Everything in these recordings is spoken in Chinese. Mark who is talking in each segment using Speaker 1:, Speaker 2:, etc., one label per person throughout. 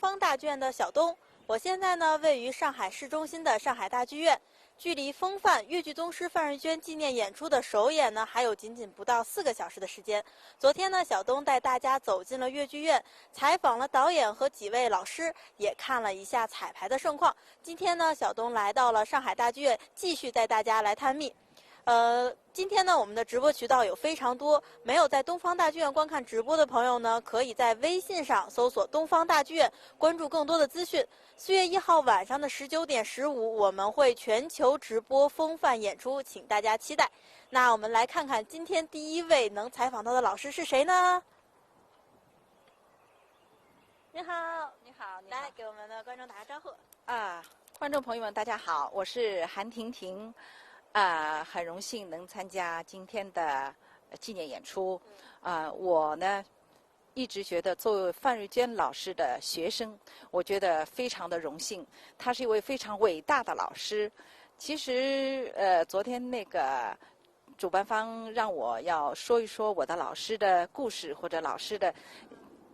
Speaker 1: 方大剧院的小东。我现在呢位于上海市中心的上海大剧院，距离风范越剧宗师范瑞娟纪念演出的首演呢还有仅仅不到4个小时的时间。昨天呢，小东带大家走进了越剧院，采访了导演和几位老师，也看了一下彩排的盛况。今天呢，小东来到了上海大剧院，继续带大家来探秘。今天呢，我们的直播渠道有非常多，没有在东方大剧院观看直播的朋友呢，可以在微信上搜索东方大剧院，关注更多的资讯。4月1号晚上的19点15，我们会全球直播风范演出，请大家期待。那我们来看看今天第一位能采访到的老师是谁呢？你好，
Speaker 2: 你好，你好。
Speaker 1: 来给我们的观众打个招呼。
Speaker 2: 观众朋友们，大家好，我是韩婷婷。很荣幸能参加今天的纪念演出。我呢一直觉得作为范瑞娟老师的学生，我觉得非常的荣幸。他是一位非常伟大的老师。其实昨天那个主办方让我要说一说我的老师的故事，或者老师的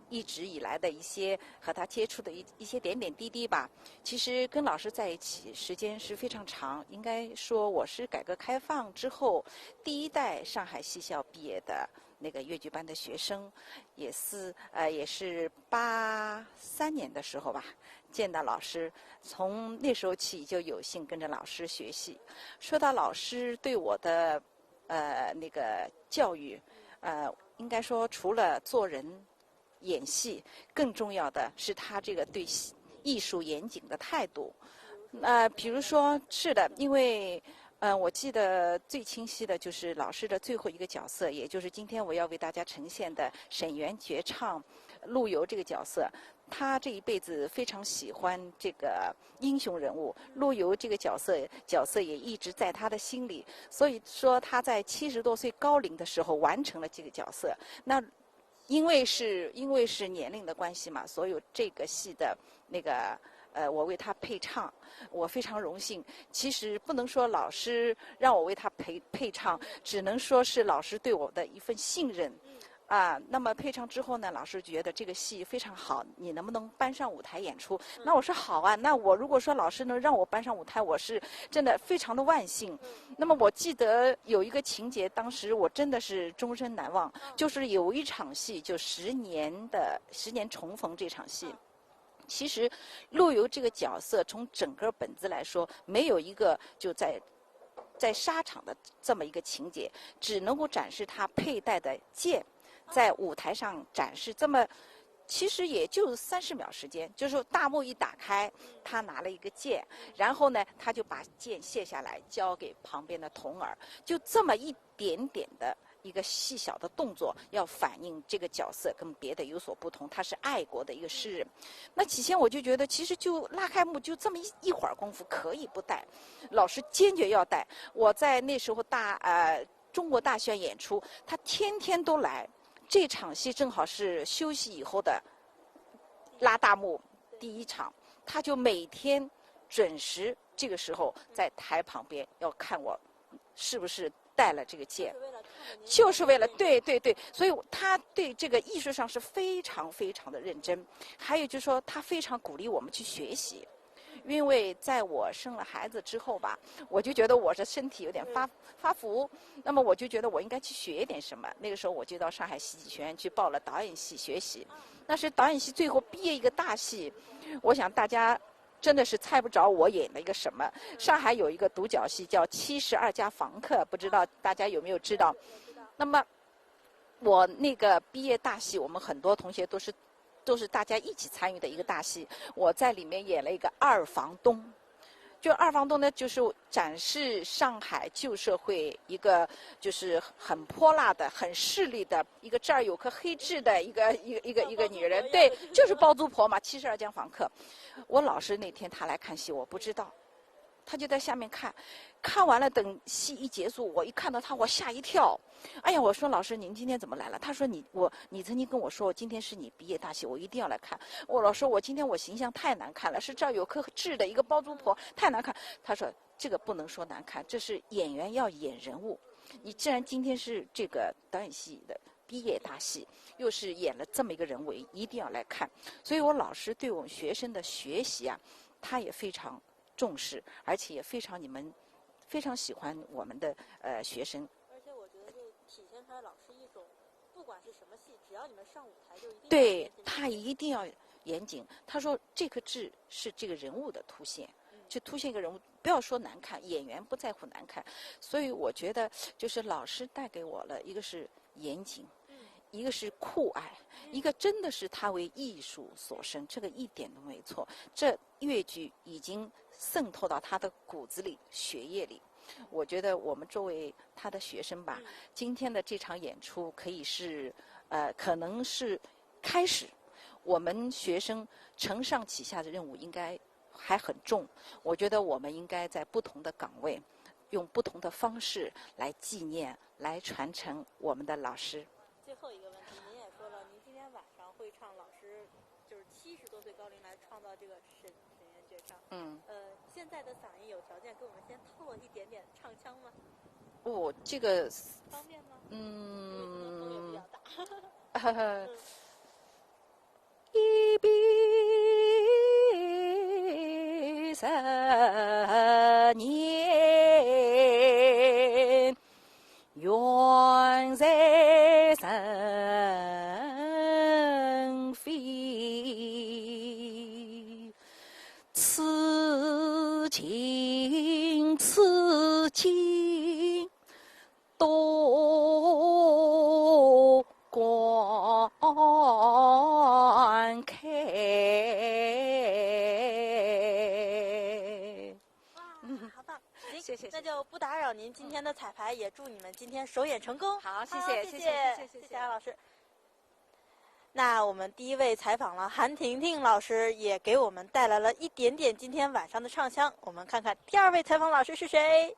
Speaker 2: 一直以来的一些和他接触的一些点点滴滴吧。其实跟老师在一起时间是非常长，应该说我是改革开放之后第一代上海戏校毕业的那个越剧班的学生，也是83年的时候吧见到老师，从那时候起就有幸跟着老师学习。说到老师对我的那个教育，应该说除了做人演戏，更重要的是他这个对艺术严谨的态度。比如说是的，因为我记得最清晰的就是老师的最后一个角色，也就是今天我要为大家呈现的沈园绝唱陆游这个角色。他这一辈子非常喜欢这个英雄人物，陆游这个角色也一直在他的心里，所以说他在70多岁高龄的时候完成了这个角色。那因为是年龄的关系嘛，所有这个戏的那个我为他配唱，我非常荣幸。其实不能说老师让我为他配唱，只能说是老师对我的一份信任。那么配唱之后呢，老师觉得这个戏非常好，你能不能搬上舞台演出？那我说好啊。那我如果说老师能让我搬上舞台，我是真的非常的万幸。那么我记得有一个情节，当时我真的是终身难忘，就是有一场戏，就10年重逢这场戏。其实陆游这个角色从整个本子来说，没有一个就在沙场的这么一个情节，只能够展示他佩戴的剑，在舞台上展示，这么其实也就30秒时间，就是说大幕一打开，他拿了一个剑，然后呢他就把剑卸下来交给旁边的童儿，就这么一点点的一个细小的动作，要反映这个角色跟别的有所不同，他是爱国的一个诗人。那起先我就觉得，其实就拉开幕就这么一会儿功夫，可以不带，老师坚决要带。我在那时候中国大戏院演出，他天天都来。这场戏正好是休息以后的拉大幕第一场，他就每天准时这个时候在台旁边要看我是不是带了这个剑，就是为了对，所以他对这个艺术上是非常非常的认真。还有就是说，他非常鼓励我们去学习。因为在我生了孩子之后吧，我就觉得我这身体有点发福，那么我就觉得我应该去学一点什么。那个时候我就到上海戏剧学院去报了导演系学习。那是导演系最后毕业一个大戏，我想大家真的是猜不着我演了一个什么。上海有一个独角戏叫《72家房客》，不知道大家有没有知道？那么我那个毕业大戏，我们很多同学都是大家一起参与的一个大戏，我在里面演了一个二房东。就二房东呢，就是展示上海旧社会一个就是很泼辣的、很势利的一个，这儿有颗黑痣的一个女人，对，就是包租婆嘛，72家房客。我老师那天他来看戏，我不知道，他就在下面看完了，等戏一结束，我一看到他，我吓一跳。哎呀，我说老师您今天怎么来了？他说你曾经跟我说今天是你毕业大戏，我一定要来看。我老师我今天我形象太难看了，是这儿有颗痣的一个包租婆，太难看。他说这个不能说难看，这是演员要演人物。你既然今天是这个导演系的毕业大戏，又是演了这么一个人物，一定要来看。所以我老师对我们学生的学习啊，他也非常重视，而且也你们非常喜欢我们的学生。
Speaker 1: 而且我觉得这体现出来老师一种，不管是什么戏，只要你们上舞台就一定
Speaker 2: 对他一定要严谨。他说这个字是这个人物的凸显，就凸显一个人物，不要说难看，演员不在乎难看。所以我觉得就是老师带给我了一个是严谨，一个是酷爱，一个真的是他为艺术所生，这个一点都没错。这越剧已经渗透到他的骨子里、血液里。我觉得我们作为他的学生吧，今天的这场演出可以是可能是开始。我们学生承上启下的任务应该还很重，我觉得我们应该在不同的岗位，用不同的方式来纪念、来传承我们的老师。
Speaker 1: 最后一个问题，您也说了，您今天晚上会唱老师就是70多岁高龄来创造这个沈园绝唱。现在的嗓音有条件给我们先透露一点点唱腔吗？
Speaker 2: 这个
Speaker 1: 方便吗？风也比较大。
Speaker 2: 一比3年，远在神飞。此情此景多观看。
Speaker 1: 好棒！行，
Speaker 2: 谢谢。
Speaker 1: 那就不打扰您今天的彩排，也祝你们今天首演成功。
Speaker 2: 好，谢
Speaker 1: 谢安老师。那我们第一位采访了韩婷婷老师，也给我们带来了一点点今天晚上的唱腔。我们看看第二位采访老师是谁？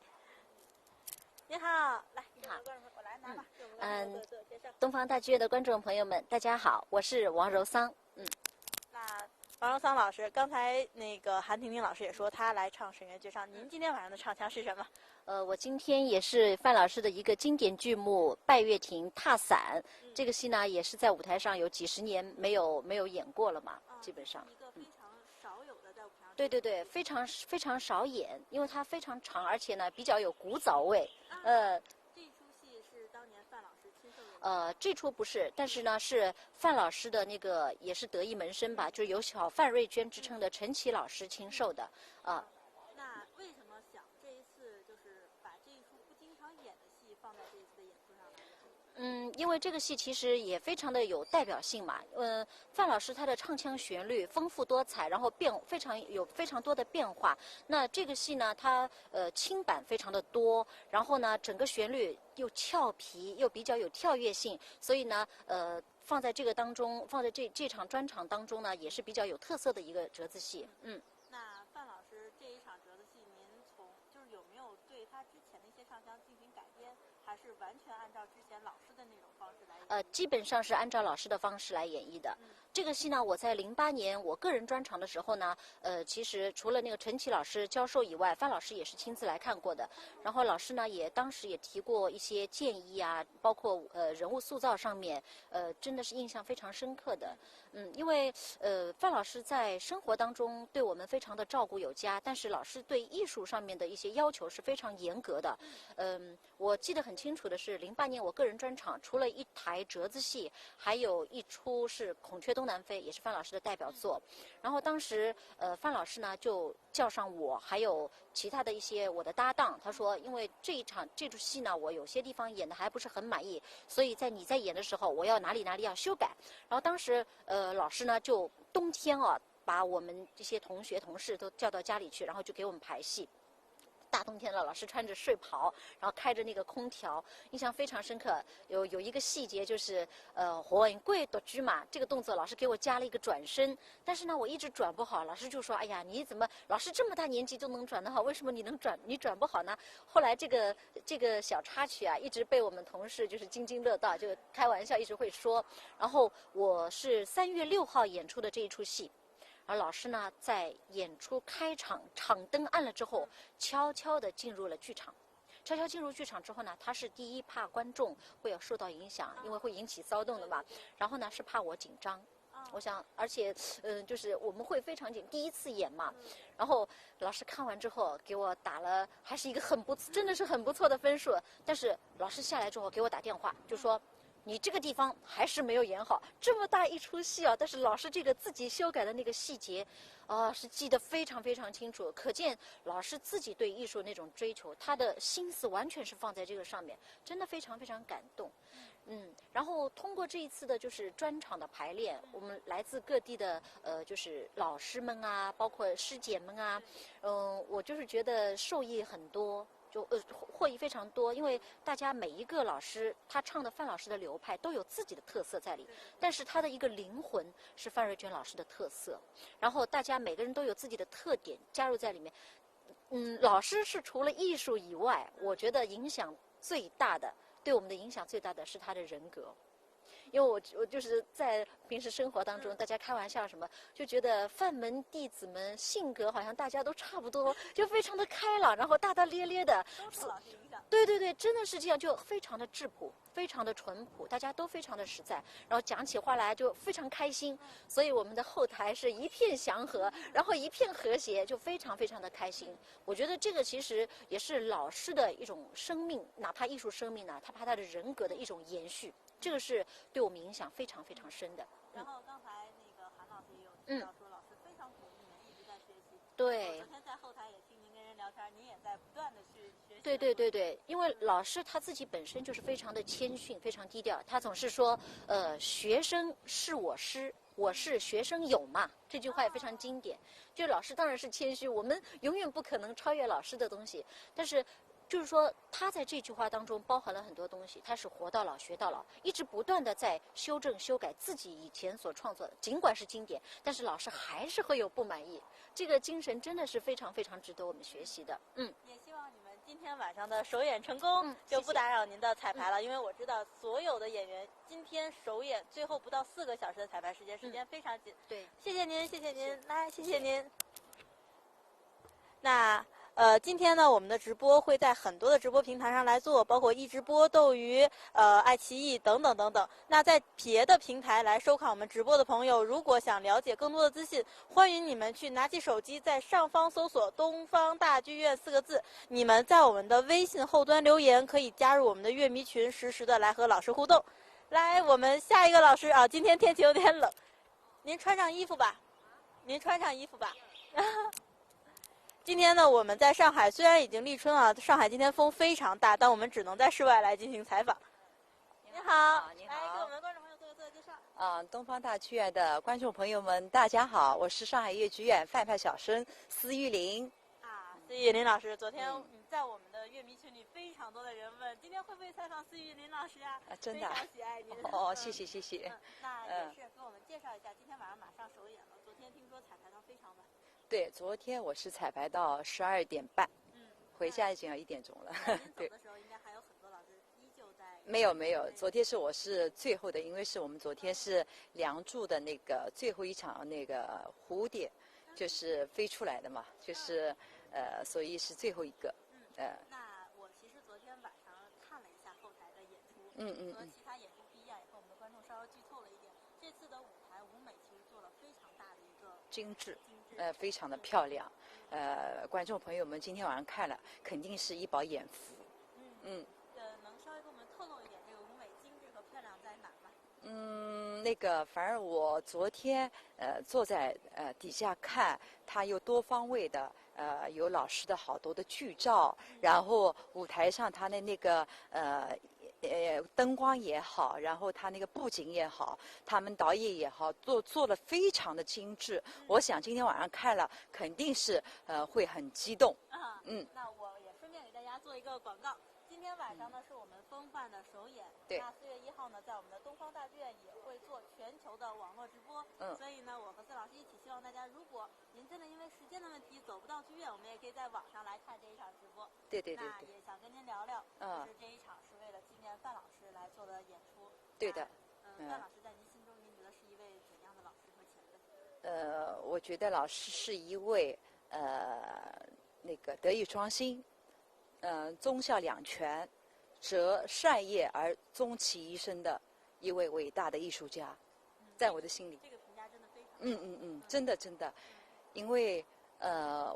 Speaker 1: 你好，来，
Speaker 3: 你好，
Speaker 1: 我来拿吧。
Speaker 3: 东方大剧院的观众朋友们，大家好，我是王柔桑。
Speaker 1: 那王柔桑老师，刚才那个韩婷婷老师也说她来唱沈园绝唱，您今天晚上的唱腔是什么？
Speaker 3: 我今天也是范老师的一个经典剧目《拜月亭踏伞》，这个戏呢也是在舞台上有几十年没有演过了嘛，基本上。
Speaker 1: 一个非常少有的在舞台上。
Speaker 3: 对，非常少演，因为它非常长，而且呢比较有古早味。
Speaker 1: 这出戏是当年范老师亲授的。
Speaker 3: 这出不是，但是呢是范老师的那个也是得意门生吧，就是有小范瑞娟之称的陈琦老师亲授的啊。
Speaker 1: 那为什么想这一次就是把这一出不经常演的戏放在这一次的演出上来？
Speaker 3: 因为这个戏其实也非常的有代表性嘛。范老师他的唱腔旋律丰富多彩，然后非常多的变化。那这个戏呢，它轻板非常的多，然后呢，整个旋律又俏皮，又比较有跳跃性，所以呢，放在这个当中，放在这场专场当中呢，也是比较有特色的一个折子戏。
Speaker 1: 那范老师这一场折子戏，您就是有没有对他之前的一些唱腔进行改编，还是完全按照之前老师的那种方式来演？
Speaker 3: 基本上是按照老师的方式来演绎的。这个戏呢，我在08年我个人专场的时候呢，其实除了那个陈琦老师教授以外，范老师也是亲自来看过的。然后老师呢，当时也提过一些建议啊，包括人物塑造上面，真的是印象非常深刻的。因为范老师在生活当中对我们非常的照顾有加，但是老师对艺术上面的一些要求是非常严格的。我记得很清楚的是08年我个人专场，除了一台折子戏，还有一出是《孔雀东南飞》，也是范老师的代表作。然后当时范老师呢就叫上我，还有其他的一些我的搭档，他说因为这出戏呢，我有些地方演的还不是很满意，所以你在演的时候，我要哪里要修改。然后当时老师呢就冬天把我们这些同学同事都叫到家里去，然后就给我们排戏。大冬天了，老师穿着睡袍，然后开着那个空调，印象非常深刻。有一个细节就是很贵独居嘛，这个动作老师给我加了一个转身，但是呢我一直转不好，老师就说：“哎呀，你怎么老师这么大年纪都能转得好，为什么你转不好呢？”后来这个小插曲啊，一直被我们同事就是津津乐道，就开玩笑一直会说。然后我是3月6号演出的这一出戏。而老师呢，在演出开场，场灯暗了之后，悄悄地进入了剧场。悄悄进入剧场之后呢，他是第一怕观众会有受到影响，因为会引起骚动的嘛。然后呢是怕我紧张。我想，而且，就是我们会非常第一次演嘛，然后老师看完之后给我打了，还是一个真的是很不错的分数。但是老师下来之后给我打电话，就说你这个地方还是没有演好，这么大一出戏啊！但是老师这个自己修改的那个细节，是记得非常非常清楚，可见老师自己对艺术那种追求，他的心思完全是放在这个上面，真的非常非常感动。然后通过这一次的就是专场的排练，我们来自各地的就是老师们啊，包括师姐们啊，我就是觉得受益很多。就获益非常多，因为大家每一个老师他唱的范老师的流派都有自己的特色在里，但是他的一个灵魂是范瑞娟老师的特色，然后大家每个人都有自己的特点加入在里面。老师是除了艺术以外，我觉得影响最大的，对我们的影响最大的是他的人格。因为我就是在平时生活当中，大家开玩笑什么，就觉得范门弟子们性格好像大家都差不多，就非常的开朗，然后大大咧咧的。
Speaker 1: 都受老师影响。
Speaker 3: 对对对，真的是这样，就非常的质朴，非常的淳朴，大家都非常的实在，然后讲起话来就非常开心，所以我们的后台是一片祥和，然后一片和谐，就非常非常的开心。我觉得这个其实也是老师的一种生命，哪怕艺术生命呢，他的人格的一种延续。这个是对我们影响非常非常深的。
Speaker 1: 然后刚才那个韩老师也有提到说，老师非常鼓励你们一直在学习。
Speaker 3: 对。
Speaker 1: 昨天在后台也听您跟人聊天，您也在不断的去学习。
Speaker 3: 对对对对，因为老师他自己本身就是非常的谦逊，非常低调。他总是说，学生是我师，我是学生友嘛。这句话也非常经典。就老师当然是谦虚，我们永远不可能超越老师的东西，但是。就是说，他在这句话当中包含了很多东西，他是活到老学到老，一直不断的在修正修改自己以前所创作的，尽管是经典，但是老师还是会有不满意。这个精神真的是非常非常值得我们学习的。
Speaker 1: 也希望你们今天晚上的首演成功，就不打扰您的彩排了，因为我知道所有的演员今天首演最后不到4个小时的彩排时间非常紧。
Speaker 3: 对，
Speaker 1: 谢谢您，谢谢您，来，谢谢您。那。今天呢，我们的直播会在很多的直播平台上来做，包括易直播、斗鱼、爱奇艺等等等等。那在别的平台来收看我们直播的朋友，如果想了解更多的资讯，欢迎你们去拿起手机，在上方搜索“东方大剧院”4个字。你们在我们的微信后端留言，可以加入我们的乐迷群，实时的来和老师互动。来，我们下一个老师啊，今天天气有点冷，您穿上衣服吧，您穿上衣服吧。今天呢，我们在上海虽然已经立春了，上海今天风非常大，但我们只能在室外来进行采访。你好，
Speaker 4: 你好，
Speaker 1: 来给我们的观众朋友做个自我介绍。
Speaker 4: 东方大剧院的观众朋友们，大家好，我是上海越剧院范派小生司玉玲。
Speaker 1: 司玉玲老师，昨天在我们的乐迷群里，非常多的人问，今天会不会采访司玉玲老师啊？
Speaker 4: 真的，
Speaker 1: 非常喜爱您。
Speaker 4: 谢谢谢谢。
Speaker 1: 那也是给我们介绍一下，今天晚上马上首演了。昨天听说彩排到非常晚。
Speaker 4: 对，昨天我是彩排到12点半，回家已经要1点钟了。
Speaker 1: 对。走的时候应该还有很多老师依旧在。
Speaker 4: 没有，昨天我是最后的，因为是我们昨天是《梁祝》的那个最后一场那个蝴蝶，就是飞出来的嘛，就是所以是最后一个。
Speaker 1: 那我其实昨天晚上看了一下后台的演出，和其他演出不一样，也和我们的观众稍微剧透了一点。这次的舞台舞美其实做了非常大的一个
Speaker 4: 精致。非常的漂亮，观众朋友们今天晚上看了，肯定是一饱眼福。
Speaker 1: 能稍微给我们透露一点这个舞美精致和漂亮在哪吗？
Speaker 4: 那个，反正我昨天坐在底下看，它有多方位的，有老师的好多的剧照，然后舞台上它的那个灯光也好，然后他那个布景也好，他们导演也好，做得非常的精致。我想今天晚上看了，肯定是会很激动。
Speaker 1: 那我也顺便给大家做一个广告。今天晚上呢是我们风范的首演，
Speaker 4: 对。
Speaker 1: 那4月1号呢，在我们的东方大剧院也会做全球的网络直播。所以呢，我和司老师一起希望大家，如果您真的因为时间的问题走不到剧院，我们也可以在网上来看这一场直播。
Speaker 4: 对。那
Speaker 1: 也想跟您聊聊，就是这一场是为了纪念范老师来做的演出。
Speaker 4: 对的。
Speaker 1: 范老师在您心中，您觉得是一位怎样的老师和前辈？
Speaker 4: 我觉得老师是一位那个德艺双馨，忠孝两全、择善业而终其一生的一位伟大的艺术家，在我的心里。
Speaker 1: 这个评价真的非常。
Speaker 4: 真的真的，因为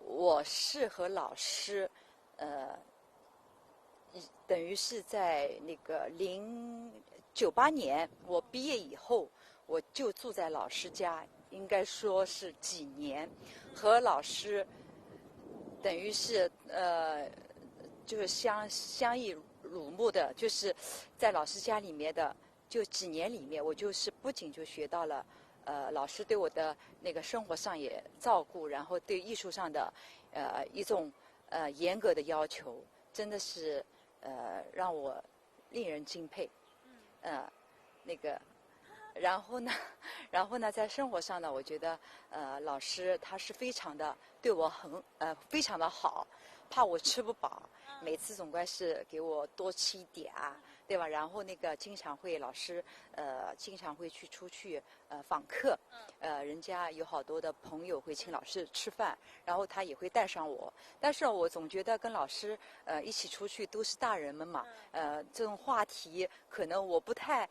Speaker 4: 我是和老师，等于是在那个98年我毕业以后，我就住在老师家，应该说是几年，和老师等于是就是相依濡目的，就是在老师家里面的就几年里面，我就是不仅就学到了老师对我的那个生活上也照顾，然后对艺术上的一种严格的要求，真的是让我令人敬佩。那个，然后呢，在生活上呢，我觉得老师他是非常的对我非常的好，怕我吃不饱，每次总归是给我多吃一点啊，对吧？然后那个经常会老师经常会出去访客，人家有好多的朋友会请老师吃饭，然后他也会带上我，但是我总觉得跟老师一起出去都是大人们嘛，这种话题可能我不太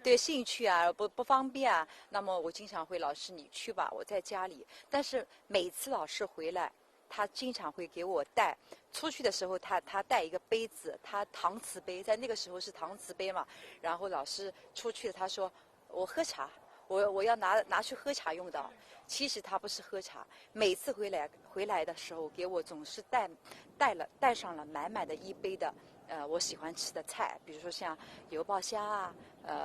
Speaker 4: 对兴趣啊不方便啊，那么我经常会老师你去吧，我在家里，但是每次老师回来，他经常会给我带。出去的时候他带一个杯子，他搪瓷杯，在那个时候是搪瓷杯嘛。然后老师出去了，他说我喝茶，我要拿去喝茶用的。其实他不是喝茶，每次回来的时候给我总是带上了满满的一杯的我喜欢吃的菜，比如说像油爆虾啊，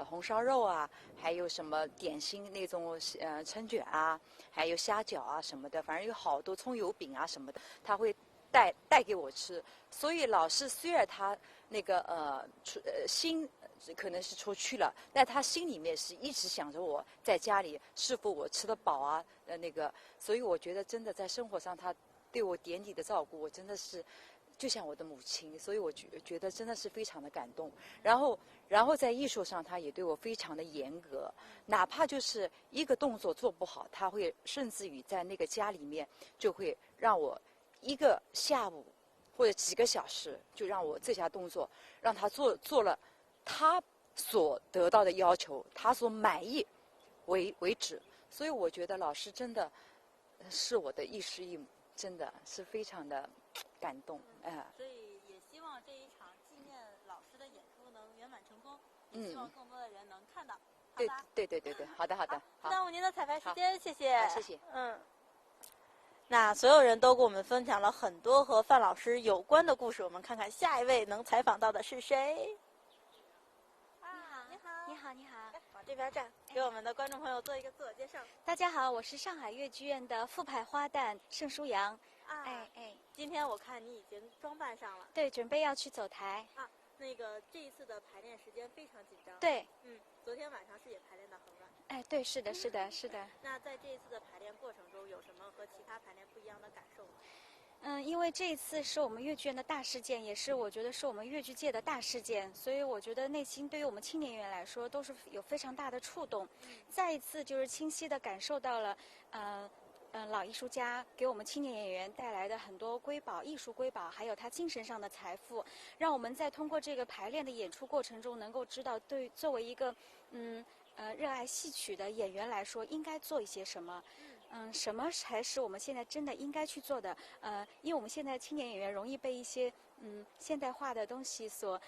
Speaker 4: 红烧肉啊，还有什么点心那种春卷啊，还有虾饺啊什么的，反正有好多葱油饼啊什么的，他会带给我吃。所以老师虽然他那个心可能是出去了，但他心里面是一直想着我在家里是否我吃得饱啊，那个，所以我觉得真的在生活上他对我点滴的照顾，我真的是就像我的母亲，所以我觉得真的是非常的感动。然后在艺术上，他也对我非常的严格，哪怕就是一个动作做不好，他会甚至于在那个家里面就会让我一个下午或者几个小时，就让我这项动作让他做了他所得到的要求，他所满意为止。所以我觉得老师真的是我的亦师亦母，真的是非常的感动。
Speaker 1: 所以也希望这一场纪念老师的演出能圆满成功，也希望更多的人能看到。
Speaker 4: 对，好的，好。
Speaker 1: 不耽误您的彩排时间，谢谢。
Speaker 4: 谢谢。
Speaker 1: 那所有人都给我们分享了很多和范老师有关的故事，我们看看下一位能采访到的是谁。
Speaker 5: 你好，
Speaker 1: 往这边站，给我们的观众朋友做一个自我介绍。
Speaker 5: 大家好，我是上海越剧院的副派花旦盛舒阳。
Speaker 1: 今天我看你已经装扮上了。
Speaker 5: 对，准备要去走台。
Speaker 1: 那个这一次的排练时间非常紧张。
Speaker 5: 对。
Speaker 1: 昨天晚上是也排练到很晚。
Speaker 5: 对，是的。
Speaker 1: 那在这一次的排练过程中，有什么和其他排练不一样的感受吗？
Speaker 5: 因为这一次是我们越剧院的大事件，也是我觉得是我们越剧界的大事件，所以我觉得内心对于我们青年演员来说都是有非常大的触动。再一次就是清晰地感受到了，老艺术家给我们青年演员带来的很多瑰宝、艺术瑰宝，还有他精神上的财富，让我们在通过这个排练的演出过程中，能够知道作为一个热爱戏曲的演员来说，应该做一些什么。什么才是我们现在真的应该去做的？因为我们现在青年演员容易被一些现代化的东西所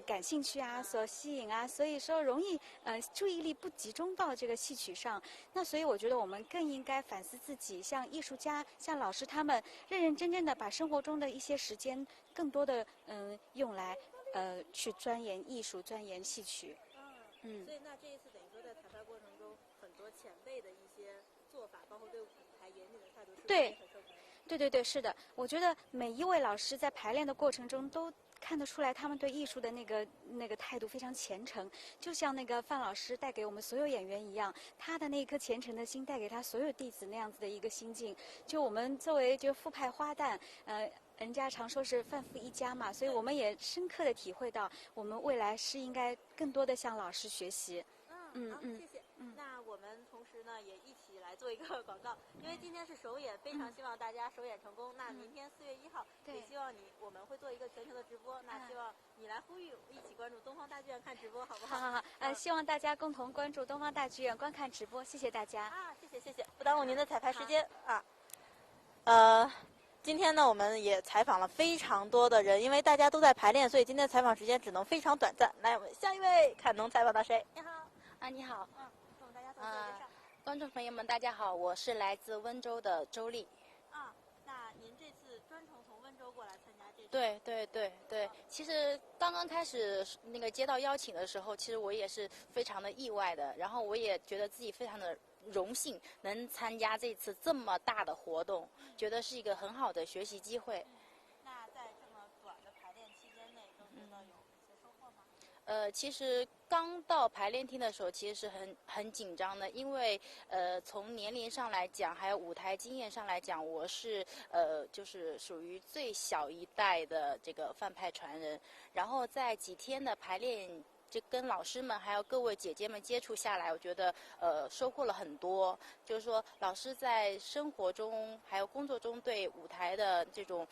Speaker 5: 感兴趣啊，所吸引啊，所以说容易注意力不集中到这个戏曲上。那所以我觉得我们更应该反思自己，像艺术家、像老师他们，认认真真的把生活中的一些时间，更多的用来去钻研艺术、钻研戏曲。
Speaker 1: 所以那这一次等于说在彩排过程中，很多前辈的一些做法，包括对舞台严谨的态度，是不是很受欢迎？
Speaker 5: 对，是的。我觉得每一位老师在排练的过程中都看得出来，他们对艺术的那个态度非常虔诚，就像那个范老师带给我们所有演员一样，他的那颗虔诚的心带给他所有弟子那样子的一个心境。就我们作为就副派花旦，人家常说是范副一家嘛，所以我们也深刻的体会到，我们未来是应该更多的向老师学习。
Speaker 1: 谢谢。那我们同时呢也一起来做一个广告，因为今天是首演，非常希望大家首演成功。那明天4月1号，也希望我们会做一个全球的直播。那希望你来呼吁，一起关注东方大剧院看直播，好不好？
Speaker 5: 好，希望大家共同关注东方大剧院观看直播，谢谢大家。
Speaker 1: 谢谢，不耽误您的彩排时间啊。今天呢，我们也采访了非常多的人，因为大家都在排练，所以今天采访时间只能非常短暂。来，我们下一位，看能采访到谁？你好，
Speaker 3: 你好，
Speaker 1: 给我们大家做自我介绍。
Speaker 3: 观众朋友们，大家好，我是来自温州的周丽。
Speaker 1: 那您这次专程从温州过来参加这场？
Speaker 3: 对，其实刚刚开始那个接到邀请的时候，其实我也是非常的意外的，然后我也觉得自己非常的荣幸能参加这次这么大的活动，觉得是一个很好的学习机会。
Speaker 1: 那在这么短的排练期间内，都觉得有一些收获吗？
Speaker 3: 其实刚到排练厅的时候，其实是很紧张的，因为从年龄上来讲，还有舞台经验上来讲，我是就是属于最小一代的这个范派传人。然后在几天的排练，就跟老师们还有各位姐姐们接触下来，我觉得收获了很多。就是说，老师在生活中还有工作中对舞台的这种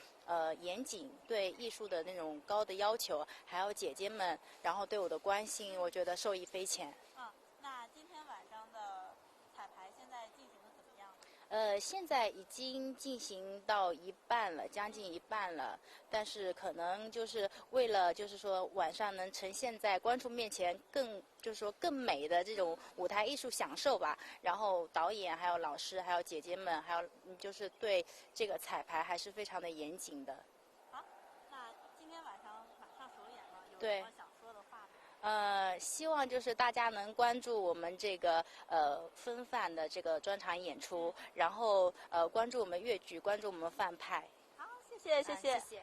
Speaker 3: 严谨，对艺术的那种高的要求，还有姐姐们然后对我的关心，我觉得受益匪浅。
Speaker 1: 那今天晚上的彩排现在进行的怎么样？
Speaker 3: 现在已经进行到一半了，将近一半了。但是可能就是为了，就是说晚上能呈现在观众面前更美的这种舞台艺术享受吧。然后导演、还有老师、还有姐姐们，还有就是对这个彩排还是非常的严谨的。
Speaker 1: 好，那今天晚上马上首演了，有
Speaker 3: 对
Speaker 1: 什么想说的话吗？
Speaker 3: 希望就是大家能关注我们这个分范的这个专场演出，然后关注我们粤剧，关注我们范派。
Speaker 1: 好，谢谢。
Speaker 3: 谢谢。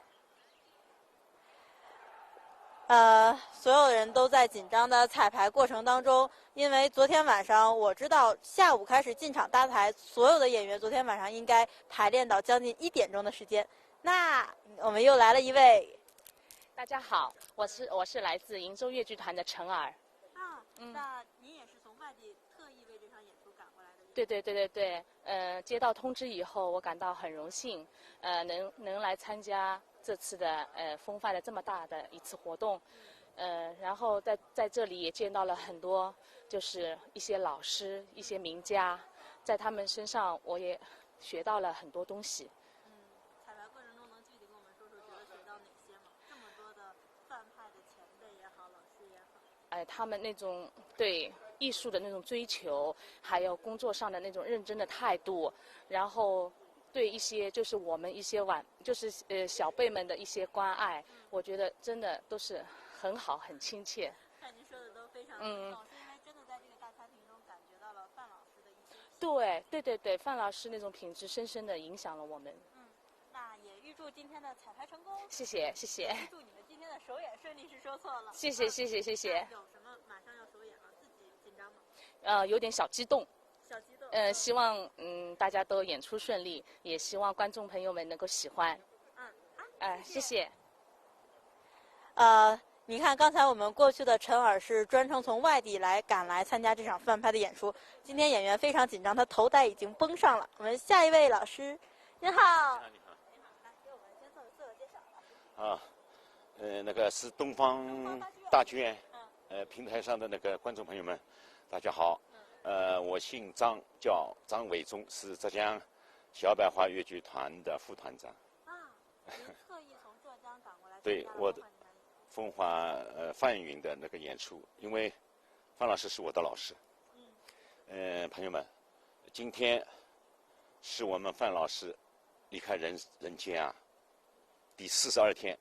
Speaker 1: 所有人都在紧张的彩排过程当中，因为昨天晚上我知道下午开始进场搭台，所有的演员昨天晚上应该排练到将近1点钟的时间。那我们又来了一位。
Speaker 6: 大家好，我是来自瀛州粤剧团的陈儿。
Speaker 1: 那您也是从外地特意为这场演出赶过来的？
Speaker 6: 对，接到通知以后，我感到很荣幸，能来参加这次的风范的这么大的一次活动，然后在这里也见到了很多，就是一些老师、一些名家，在他们身上我也学到了很多东西。
Speaker 1: 彩排过程中能具体跟我们说说觉得学到哪些吗？这么多的范派的前辈也好，老师也好。
Speaker 6: 他们那种对艺术的那种追求，还有工作上的那种认真的态度，然后对一些就是我们一些小辈们的一些关爱，我觉得真的都是很好，很亲切。
Speaker 1: 看您说的都非常激动，是因为真的在这个大餐厅中感觉到了范老师的一些。
Speaker 6: 对，范老师那种品质深深的影响了我们。
Speaker 1: 那也预祝今天的彩排成功。
Speaker 6: 谢谢。
Speaker 1: 预祝你们今天的首演顺利，是说错了。
Speaker 6: 谢谢。
Speaker 1: 有什么马上要首演了，自己紧张吗？
Speaker 6: 有点小激动。希望大家都演出顺利，也希望观众朋友们能够喜欢。谢谢。
Speaker 1: 你看刚才我们过去的陈耳是专程从外地赶来参加这场范派的演出，今天演员非常紧张，他头带已经绷上了。我们下一位老师，您好。
Speaker 7: 你好。
Speaker 1: 来给我们先做个自我介绍。
Speaker 7: 那个是东方大剧院，平台上的那个观众朋友们，大家好。我姓张，叫张伟忠，是浙江小百花粤剧团的副团长。
Speaker 1: 您特意从浙江赶过来？
Speaker 7: 对，我的风华范云的那个演出，因为范老师是我的老师。朋友们，今天是我们范老师离开人间啊第42天。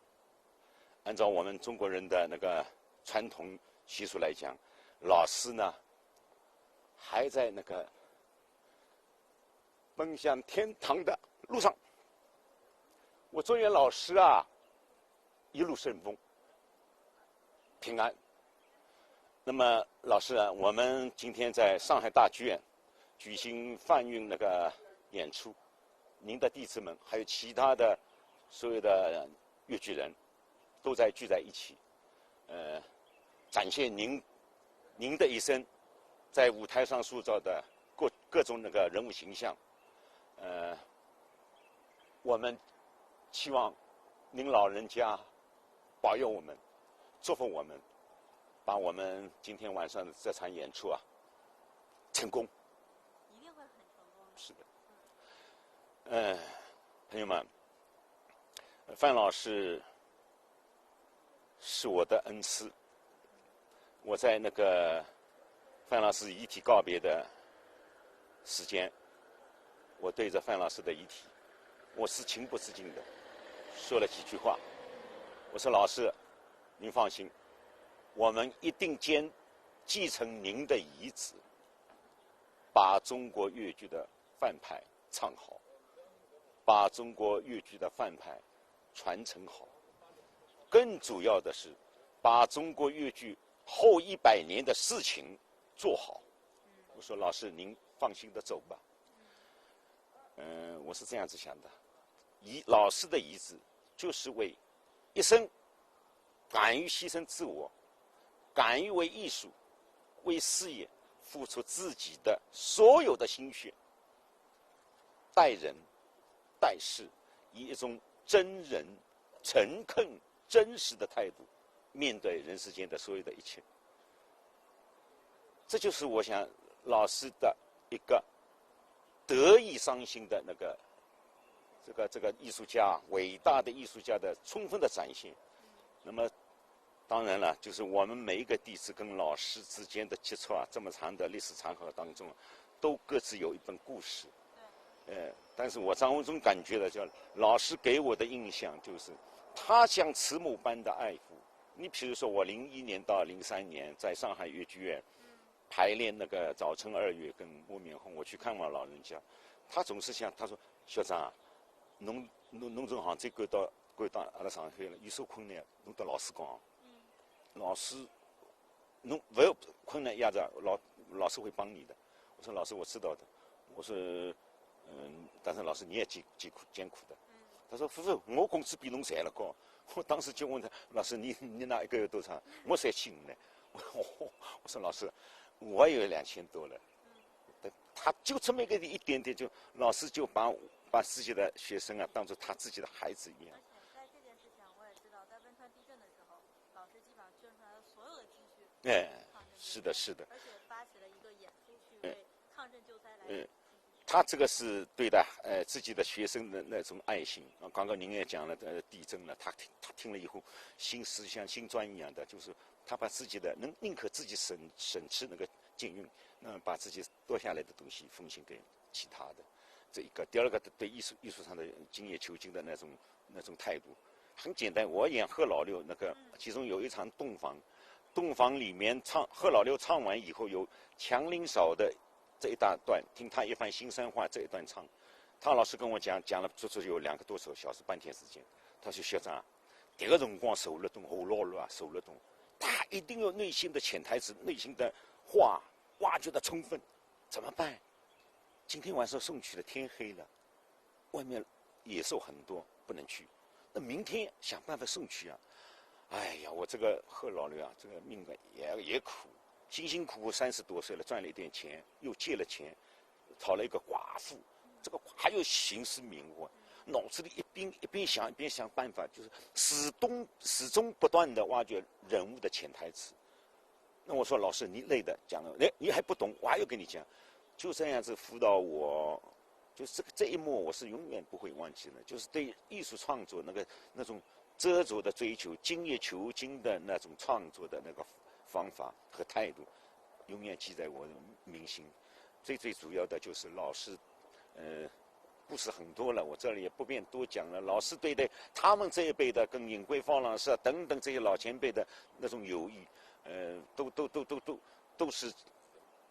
Speaker 7: 按照我们中国人的那个传统习俗来讲，老师呢还在那个奔向天堂的路上。我祝愿老师啊一路顺风，平安。那么老师啊，我们今天在上海大剧院举行范韵那个演出，您的弟子们还有其他的所有的粤剧人都聚在一起，展现您的一生在舞台上塑造的各种那个人物形象，我们期望您老人家保佑我们，祝福我们，把我们今天晚上的这场演出啊成功。
Speaker 1: 一定会很成功的。
Speaker 7: 是的。朋友们，范老师是我的恩师。我在那个范老师遗体告别的时间，我对着范老师的遗体，我是情不自禁的说了几句话。我说：“老师，您放心，我们一定继承您的遗旨，把中国粤剧的范派唱好，把中国粤剧的范派传承好。更主要的是，把中国粤剧后100年的事情做好。”我说：“老师，您放心的走吧。”我是这样子想的，老师的遗志就是为一生敢于牺牲自我，敢于为艺术、为事业付出自己的所有的心血，待人待事以一种真人、诚恳、真实的态度面对人世间的所有的一切。这就是我想老师的一个得意伤心的那个这个艺术家，伟大的艺术家的充分的展现。那么当然了，就是我们每一个弟子跟老师之间的接触啊，这么长的历史长河当中，都各自有一本故事。但是我张文忠感觉到，叫老师给我的印象就是，他像慈母般的爱护。你比如说，我01年到03年在上海粤剧院排练那个《早春2月》跟《木棉红》，我去看望老人家，他总是想，他说：“校长啊，侬从杭州赶到阿拉上海了，有啥困难，侬跟老师讲。老师，侬不要困难压着，老师会帮你的。”我说：“老师，我知道的。”我说：“但是老师你也艰苦的。”他说：“不，我工资比侬赚了高。”我当时就问他：“老师，你那一个月多少？”我3500呢。我说：“老师，我也有2000多了。”他就这么一点点，就老师就把自己的学生啊当作他自己的孩子一样。
Speaker 1: 而且在这件事情，我也知道，在汶川地震的时候，老师基本上捐出来了所有的积蓄。是的，是的。而且发起了一个演出去为抗震救灾来。
Speaker 7: 他这个是对待自己的学生的那种爱心啊。刚刚您也讲了地震了，他听了以后，心思像新砖一样的，就是他把自己的宁可自己省吃那个禁运，把自己多下来的东西奉献给其他的。这一个，第二个对艺术上的精益求精的那种态度，很简单。我演贺老六那个，其中有一场洞房里面贺老六唱完以后，有强林嫂的这一大段，听他一番心酸话，这一段唱，汤老师跟我讲了足足有2个多小时，半天时间。他说：“校长，这个辰光受了动，后老了啊，受了动，他一定要内心的潜台词、内心的话挖掘的充分，怎么办？今天晚上送去了，天黑了，外面野兽很多，不能去。那明天想办法送去啊！哎呀，我这个贺老六啊，这个命也苦，辛辛苦苦30多岁了，赚了一点钱，又借了钱，讨了一个寡妇，这个还有心思迷惑，脑子里一边想一边想办法，就是始终不断的挖掘人物的潜台词。那我说老师，你累的讲了，你还不懂，我还要跟你讲。就这样子辅导我，就是这一幕我是永远不会忘记的，就是对艺术创作那种执着的追求、精益求精的那种创作的那个方法和态度，永远记在我的铭心。最主要的就是老师，故事很多了，我这里也不便多讲了。老师对待他们这一辈的，跟尹桂芳老师啊等等这些老前辈的那种友谊，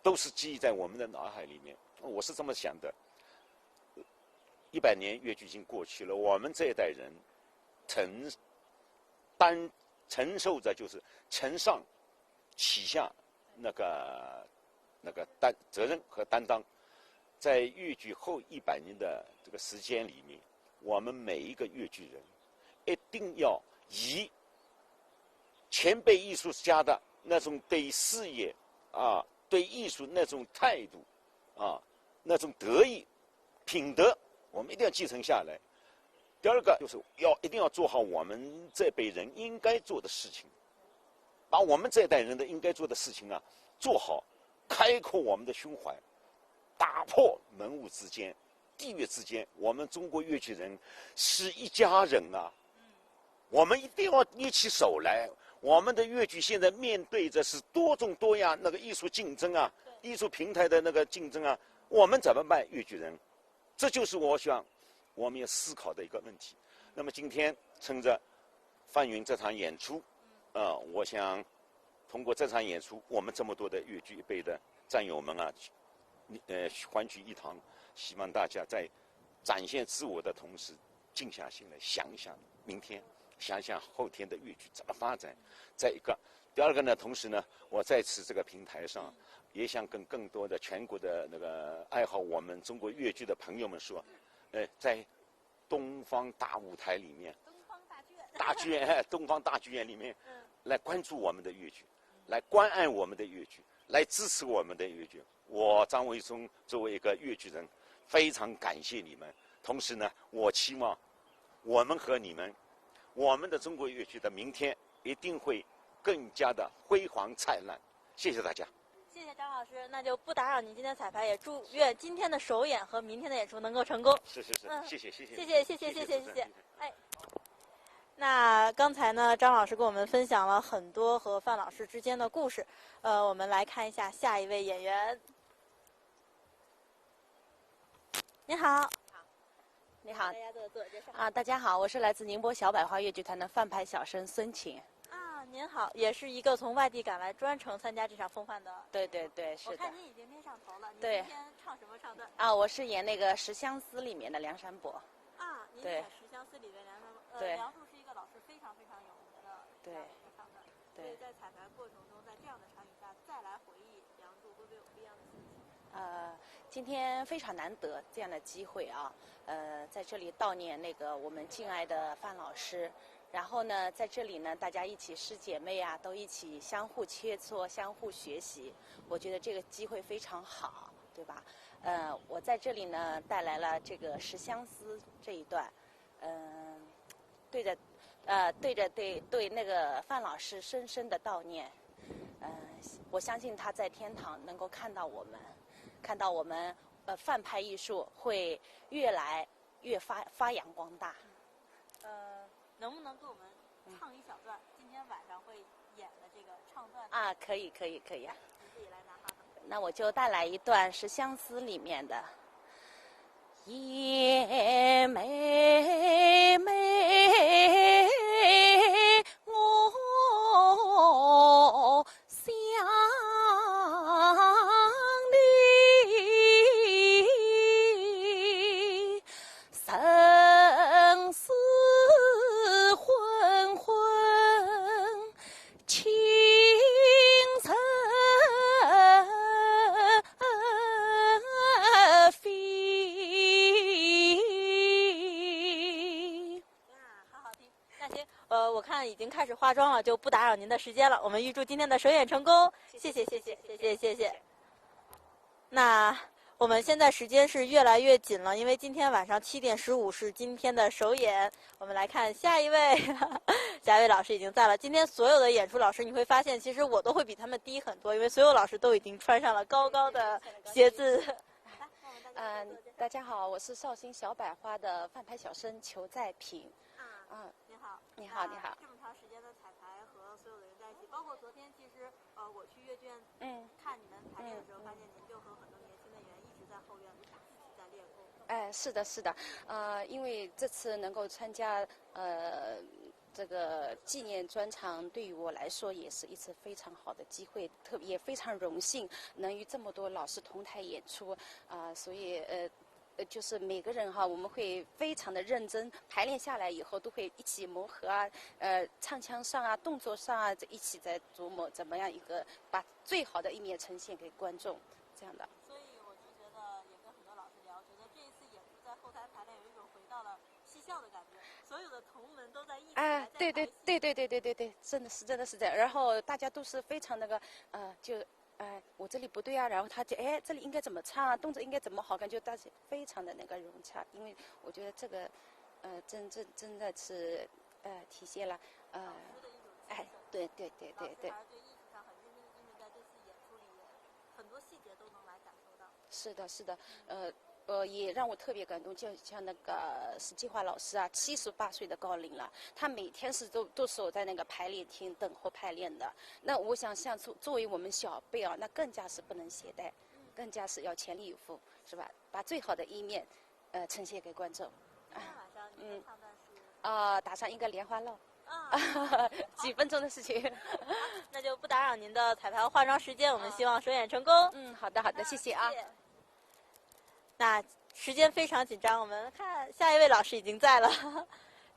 Speaker 7: 都是记忆在我们的脑海里面。我是这么想的，100年粤剧已经过去了，我们这一代人承受着就是承上启下那个责任和担当，在粤剧后100年的这个时间里面，我们每一个粤剧人一定要以前辈艺术家的那种对事业啊、对艺术那种态度那种德艺、品德，我们一定要继承下来。第二个就是一定要做好我们这辈人应该做的事情，把我们这一代人的应该做的事情做好，开阔我们的胸怀，打破门户之间、地域之间。我们中国粤剧人是一家人我们一定要捏起手来。我们的粤剧现在面对着是多种多样那个艺术竞争艺术平台的那个竞争我们怎么办？粤剧人，这就是我想我们要思考的一个问题。那么今天趁着范云这场演出，我想通过这场演出，我们这么多的粤剧一辈的战友们欢聚一堂，希望大家在展现自我的同时，静下心来想一想明天，想一想后天的粤剧怎么发展。第二个呢，同时呢，我在此这个平台上，也想跟更多的全国的那个爱好我们中国粤剧的朋友们说，在东方大舞台里面，东方大剧院里面，来关注我们的粤剧，来关爱我们的粤剧，来支持我们的粤剧。我张维忠作为一个粤剧人，非常感谢你们。同时呢，我期望我们和你们，我们的中国粤剧的明天一定会更加的辉煌灿烂。谢谢大家。
Speaker 1: 谢谢张老师，那就不打扰您今天彩排，也祝愿今天的首演和明天的演出能够成功。
Speaker 7: 是，谢谢。
Speaker 1: 哎，那刚才呢，张老师跟我们分享了很多和范老师之间的故事。我们来看一下下一位演员。你好。
Speaker 8: 你好
Speaker 1: 大家做自我介绍
Speaker 8: 大家好，我是来自宁波小百花粤剧团的范派小生孙晴。
Speaker 1: 您好，也是一个从外地赶来专程参加这场风范的。
Speaker 8: 对，是的。
Speaker 1: 我看您已经捏上头了。
Speaker 8: 对。
Speaker 1: 您今天唱什么唱段？
Speaker 8: 我是演那个《十相思》里面的梁山伯。
Speaker 1: 您演《十相思》里的梁山伯。
Speaker 8: 对。
Speaker 1: 梁祝是一个老师非常非常有名的这样一个唱段。
Speaker 8: 对。
Speaker 1: 所以在彩排过程中，在这样的场景下再来回忆梁祝，会不会有不一样的心情？
Speaker 8: 今天非常难得这样的机会在这里悼念那个我们敬爱的范老师。然后呢，在这里呢，大家一起师姐妹都一起相互切磋、相互学习，我觉得这个机会非常好，对吧？我在这里呢带来了这个《十相思》这一段，对那个范老师深深的悼念。我相信他在天堂能够看到我们范派艺术会越来越发扬光大。
Speaker 1: 能不能给我们唱一小段？今天晚上会演的这个唱段
Speaker 8: 可以啊。
Speaker 1: 你自己来拿哈。
Speaker 8: 那我就带来一段《十相思》里面的。夜妹妹，我想你，生死昏昏，情深非。
Speaker 1: 好好听。那行，我看已经开始化妆了，就不打扰您的时间了。我们预祝今天的首演成功。谢谢。那我们现在时间是越来越紧了，因为今天晚上7点15是今天的首演。我们来看下一位，下一位老师已经在了。今天所有的演出老师，你会发现，其实我都会比他们低很多，因为所有老师都已经穿上了高高的鞋子。
Speaker 8: 大家好，我是绍兴小百花的范派小生裘在平。
Speaker 1: 你好。这么长时间的彩排和所有的人在一起，包括昨天，其实我去阅卷看你们排练的时候，发现您就和很多年轻的演员一直在后院一起在练功。
Speaker 8: 是的，因为这次能够参加这个纪念专场，对于我来说也是一次非常好的机会，也非常荣幸能与这么多老师同台演出所以就是每个人我们会非常的认真，排练下来以后都会一起磨合唱腔上动作上一起在琢磨怎么样一个把最好的一面呈现给观众，这样的。
Speaker 1: 所以我就觉得也跟很多老师聊，觉得这一次演出在后台排练有一种回到了戏校的感觉，所有的同门都在一起。
Speaker 8: 对，真的是这样。然后大家都是非常就我这里不对啊，然后他就这里应该怎么唱啊，动作应该怎么好，感觉大家非常的那个融洽，因为我觉得这个真的是体现了对。
Speaker 1: 对艺术上很认真的，因为在这次演出里很多细节都能来感受到。
Speaker 8: 是的，也让我特别感动，就像那个史继华老师啊，78岁的高龄了，他每天都守在那个排练厅等候排练的。那我想像作为我们小辈啊，那更加是不能懈怠，更加是要全力以赴，是吧？把最好的一面呈现给观众。
Speaker 1: 今天晚上你的唱段是
Speaker 8: 打上一个莲花落。几
Speaker 1: 几
Speaker 8: 分钟的事情。
Speaker 1: 那就不打扰您的彩排和化妆时间，我们希望首演成功。
Speaker 8: 好的，谢谢啊。
Speaker 1: 那时间非常紧张，我们看下一位老师已经在了。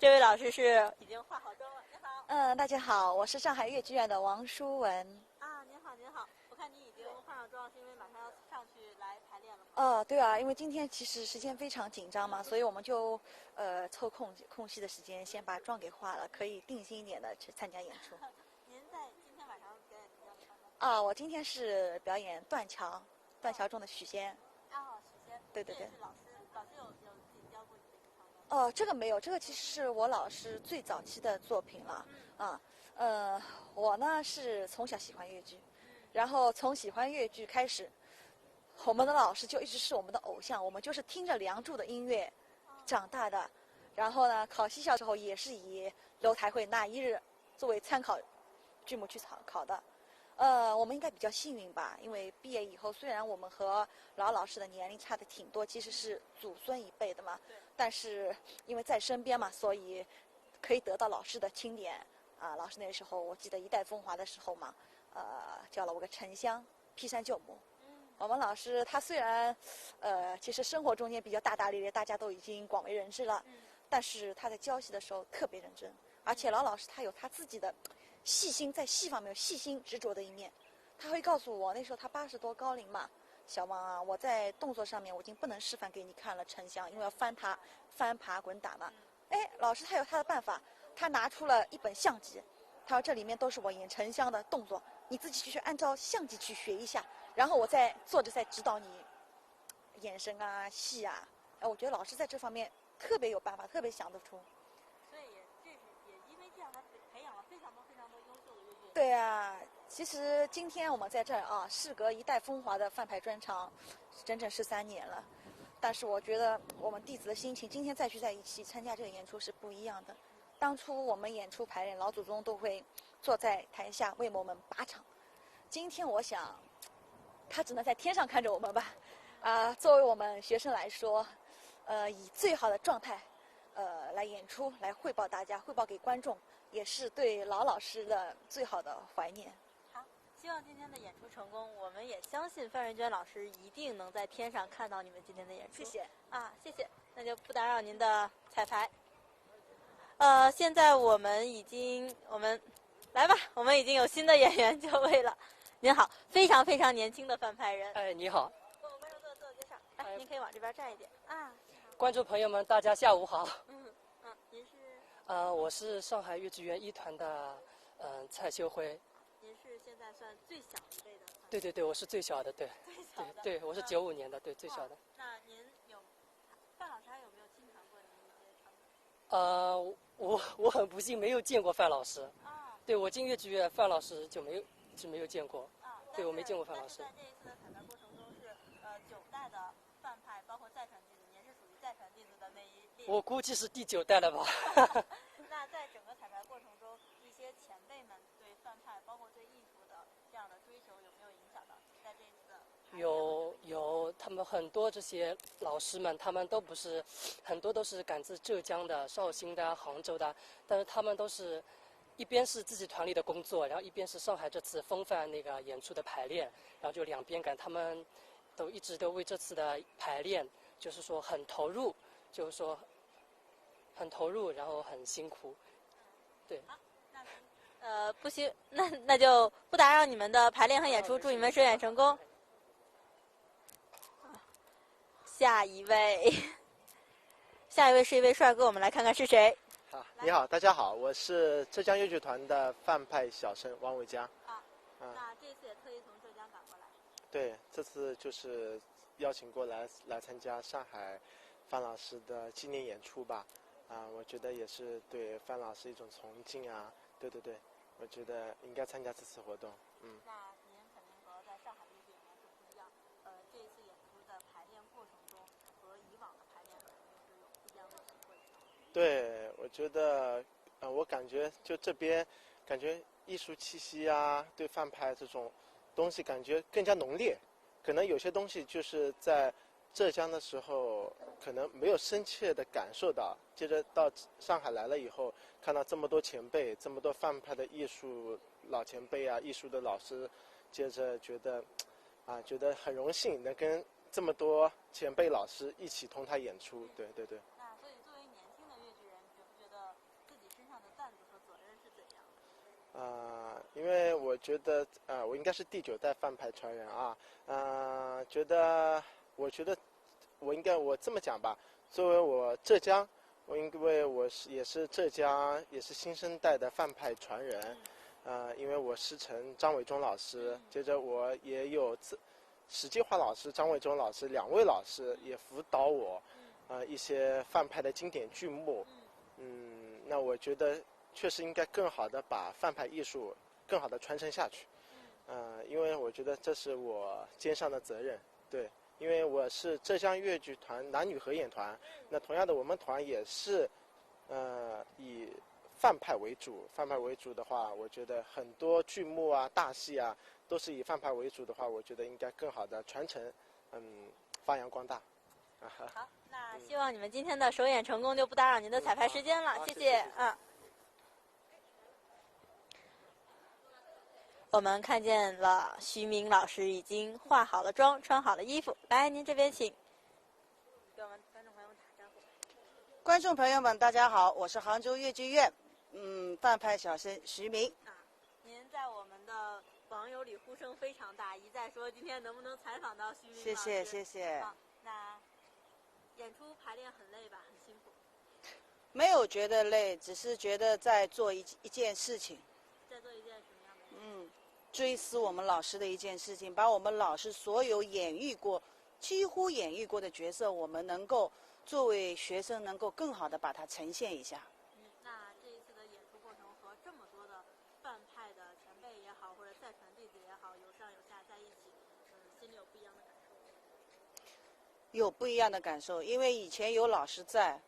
Speaker 1: 这位老师是已经化好妆了。你好。
Speaker 9: 大家好，我是上海越剧院的王淑文。
Speaker 1: 您好，我看你已经化上妆，是因为马上要上去来排练了吗？
Speaker 9: 对啊，因为今天其实时间非常紧张嘛，所以我们就抽空隙的时间先把妆给化了，可以定心一点的去参加演出。
Speaker 1: 您在今天晚上表演什么样的唱段？
Speaker 9: 我今天是表演断桥中的许仙。
Speaker 1: 许仙。
Speaker 9: 对。
Speaker 1: 这也是老师有请教过你这个唱段？
Speaker 9: 这个没有，这个其实是我老师最早期的作品了。我呢是从小喜欢越剧，然后从喜欢越剧开始，我们的老师就一直是我们的偶像，我们就是听着《梁祝》的音乐长大的。然后呢，考戏校之后也是以楼台会那一日作为参考剧目去考的。我们应该比较幸运吧，因为毕业以后，虽然我们和老师的年龄差的挺多，其实是祖孙一辈的嘛，但是因为在身边嘛，所以可以得到老师的钦点。老师那时候我记得一代风华的时候嘛，教了我个沉香、劈山救母。我们老师他虽然其实生活中间比较大大咧咧，大家都已经广为人知了，但是他在教戏的时候特别认真，而且老师他有他自己的细心，在戏方面有细心执着的一面。他会告诉我，那时候他80多高龄嘛，小王啊，我在动作上面我已经不能示范给你看了，沉香，因为要翻爬滚打嘛。老师他有他的办法，他拿出了一本相机，他说这里面都是我演沉香的动作，你自己去按照相机去学一下，然后我再坐着再指导你眼神啊、戏啊。我觉得老师在这方面特别有办法，特别想得出。
Speaker 1: 所以也因为这样，他培养了非常多优秀的越剧。
Speaker 9: 对啊，其实今天我们在这儿事隔一代风华的范派专场，整整13年了。但是我觉得我们弟子的心情，今天再聚在一起参加这个演出是不一样的。当初我们演出排练，老祖宗都会坐在台下为我们把场。今天我想，他只能在天上看着我们吧。作为我们学生来说，以最好的状态，来演出，来汇报大家，汇报给观众，也是对老师的最好的怀念。
Speaker 1: 希望今天的演出成功，我们也相信范瑞娟老师一定能在天上看到你们今天的演出。
Speaker 9: 谢谢
Speaker 1: 谢谢，那就不打扰您的彩排。现在我们来吧，我们已经有新的演员就位了。您好，非常非常年轻的范派人。
Speaker 10: 你好。
Speaker 1: 给我们观众做介绍。您可以往这边站一点。
Speaker 10: 观众朋友们，大家下午好。
Speaker 1: 您是？
Speaker 10: 我是上海越剧院一团的蔡秀辉。
Speaker 1: 您是现在算最小一辈的？
Speaker 10: 对，我是最小的，对。
Speaker 1: 最小的。
Speaker 10: 对，我是95年的，对，最小的。
Speaker 1: 那您范老师还有没有经常过您一些唱
Speaker 10: 片？我很不幸没有见过范老师。对，我进越剧院，范老师就没有见过。对，我没见过范老师。
Speaker 1: 在这一次的彩排过程中是9代的范派，包括再传弟子，您是属于再传弟子的那一列。
Speaker 10: 我估计是第9代了吧。
Speaker 1: 那在整个彩排过程中，一些前辈们对范派，包括对艺术的这样的追求，有没有影响到在这一次的？
Speaker 10: 有，他们很多这些老师们，他们很多都是赶自浙江的、绍兴的、杭州的，但是他们都是一边是自己团里的工作，然后一边是上海这次风范那个演出的排练，然后就两边赶，他们都一直都为这次的排练，就是说很投入，然后很辛苦，对。
Speaker 1: 不行，那就不打扰你们的排练和演出，祝你们首演成功。下一位是一位帅哥，我们来看看是谁。
Speaker 11: 你好，大家好，我是浙江越剧团的范派小生王伟佳。
Speaker 1: 那这次也特意从浙江赶过来。
Speaker 11: 对，这次就是邀请过来参加上海范老师的纪念演出吧。我觉得也是对范老师一种崇敬啊。对，我觉得应该参加这次活动。
Speaker 1: 那您肯定和在上海的乐队演出不一样。这一次演出的排练过程中和以往的排练肯定是有不一样的体会。
Speaker 11: 对，我觉得，我感觉就这边，感觉艺术气息啊，对范派这种东西感觉更加浓烈。可能有些东西就是在浙江的时候，可能没有深切的感受到。接着到上海来了以后，看到这么多前辈，这么多范派的艺术老前辈啊，艺术的老师，接着觉得很荣幸能跟这么多前辈老师一起同台演出。对。
Speaker 1: 那所以作为年轻的越剧人，觉不觉得自己身上的担子和责任是怎样的？
Speaker 11: 因为我觉得我应该是第9代范派传人啊。我觉得我这么讲吧，作为我浙江，因为我也是浙江，也是新生代的范派传人。因为我师承张伟忠老师，接着我也有史继华老师、张伟忠老师2位老师也辅导我，一些范派的经典剧目。那我觉得确实应该更好的把范派艺术更好的传承下去。因为我觉得这是我肩上的责任。对，因为我是浙江越剧团男女合演团，那同样的我们团也是以范派为主。范派为主的话，我觉得很多剧目啊、大戏啊都是以范派为主的话，我觉得应该更好的传承，发扬光大。
Speaker 1: 好，那希望你们今天的首演成功，就不打扰您的彩排时间了，谢谢。我们看见了徐明老师已经化好了妆，穿好了衣服，来，您这边请。给我们观众朋友们打招呼。
Speaker 12: 观众朋友们，大家好，我是杭州越剧院范派小生徐明。
Speaker 1: 您在我们的网友里呼声非常大，一再说今天能不能采访到徐明老师？
Speaker 12: 谢谢。
Speaker 1: 那演出排练很累吧？很辛苦？
Speaker 12: 没有觉得累，只是觉得在做一件事情。
Speaker 1: 在做一件什么样的事情？
Speaker 12: 追思我们老师的一件事情，把我们老师所有几乎演绎过的角色，我们能够作为学生能够更好的把它呈现一下。
Speaker 1: 那这一次的演出过程和这么多的范派的前辈也好，或者在传弟子也好，有上有下在一起，心里有不一样的感受？
Speaker 12: 有不一样的感受，因为以前有老师在，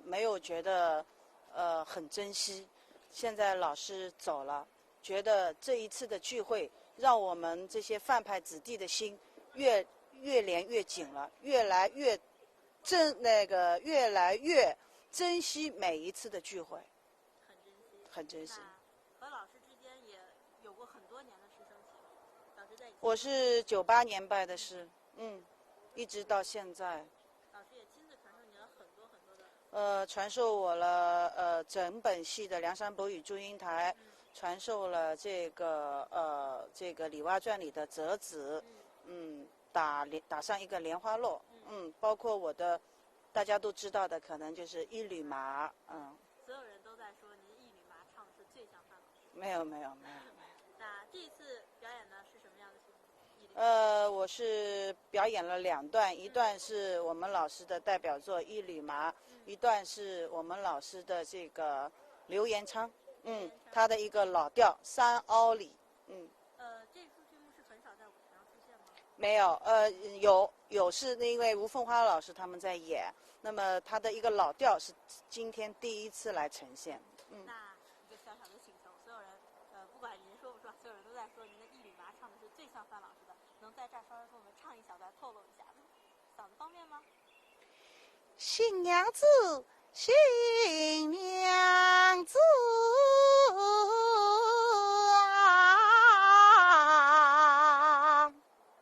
Speaker 12: 没有觉得很珍惜，现在老师走了。觉得这一次的聚会，让我们这些范派子弟的心越连越紧了，越来越珍惜每一次的聚会。很珍惜。
Speaker 1: 和老师之间也有过很多年的师生情。老师在。
Speaker 12: 我是98年拜的师，一直到现在。
Speaker 1: 老师也亲自传授你了很多的。
Speaker 12: 传授我了整本戏的《梁山伯与祝英台》。传授了这个《李蛙传》里的折子，打上一个莲花落，包括我的，大家都知道的，可能就是一缕麻，
Speaker 1: 所有人都在说您一缕麻唱的是最像范老师。
Speaker 12: 没有。
Speaker 1: 那这一次表演的是什么样的戏目？
Speaker 12: 我是表演了2段，一段是我们老师的代表作《一缕麻》，一段是我们老师的这个刘延昌。他的一个老调《三凹里》。
Speaker 1: 这出剧目是很少在舞台上出现吗？
Speaker 12: 没有，有是因为吴凤花老师他们在演，那么他的一个老调是今天第一次来呈现。
Speaker 1: 那一个小小的请求，所有人不管您说不说，所有人都在说您的一缕麻唱的是最像范老师的，能在这儿稍微给我们唱一小段透露一下吗？嗓子方便吗？
Speaker 12: 新娘子。新娘子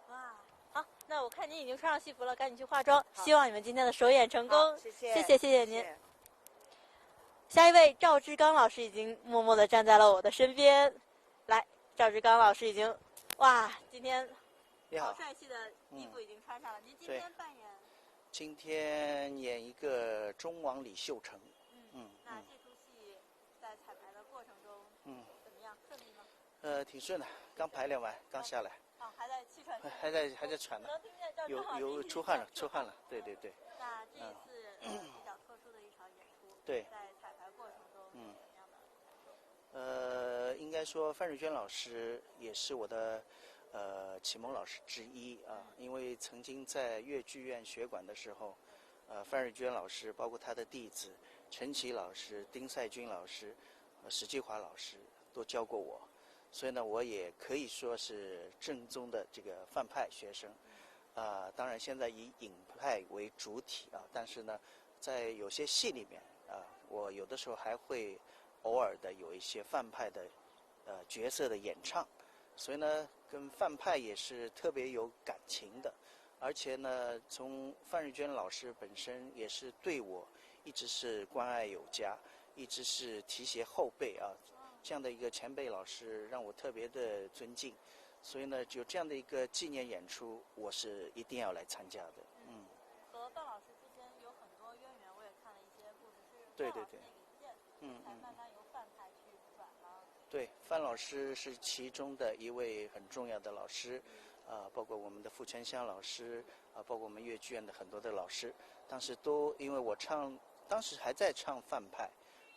Speaker 1: 哇，好，那我看您已经穿上戏服了，赶紧去化妆。希望你们今天的首演成功。谢谢您。下一位赵志刚老师已经默默地站在了我的身边。来，赵志刚老师已经，哇，今天好帅气的衣服已经穿上了。您今天扮演？
Speaker 13: 今天演一个忠王李秀成。
Speaker 1: 那这出戏在彩排的过程中，怎么样？顺利吗？
Speaker 13: 挺顺的，刚排练完，刚下来。
Speaker 1: 好，啊，还在气喘。
Speaker 13: 还在喘呢。
Speaker 1: 能听见这
Speaker 13: 有出汗了，出汗了。对对对。
Speaker 1: 那这一次比较特殊的一场演出，
Speaker 13: 对，
Speaker 1: 在彩排过程中有什么样的感受？
Speaker 13: 应该说范瑞娟老师也是我的启蒙老师之一啊，因为曾经在粤剧院学馆的时候，范瑞娟老师包括她的弟子陈琦老师、丁赛军老师、史继华老师都教过我，所以呢，我也可以说是正宗的这个范派学生。当然现在以影派为主体啊，但是呢，在有些戏里面我有的时候还会偶尔的有一些范派的角色的演唱，所以呢，跟范派也是特别有感情的。而且呢，从范瑞娟老师本身也是对我一直是关爱有加，一直是提携后辈啊，这样的一个前辈老师让我特别的尊敬。所以呢，就这样的一个纪念演出，我是一定要来参加的。
Speaker 1: 和范老师之间有很多渊源，我也看了一些故事，是
Speaker 13: 对对对，
Speaker 1: 才慢慢由范派去转了。
Speaker 13: 对，范老师是其中的一位很重要的老师，包括我们的傅全香老师，包括我们粤剧院的很多的老师，当时都因为我当时还在唱范派，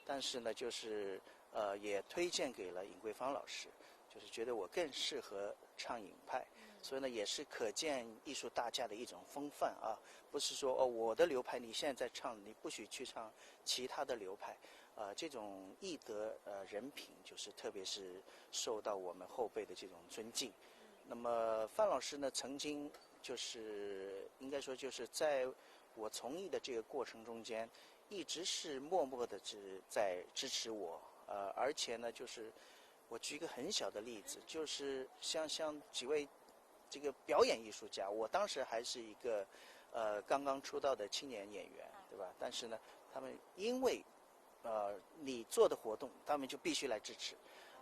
Speaker 13: 但是呢，就是也推荐给了尹桂芳老师。就是觉得我更适合唱影派，所以呢，也是可见艺术大家的一种风范啊，不是说我的流派你现在在唱，你不许去唱其他的流派，这种艺德人品就是特别是受到我们后辈的这种尊敬。那么范老师呢，曾经就是应该说就是在我从艺的这个过程中间，一直是默默的在支持我，而且呢，就是我举一个很小的例子，就是像几位这个表演艺术家，我当时还是一个刚刚出道的青年演员，对吧？但是呢，他们因为你做的活动，他们就必须来支持。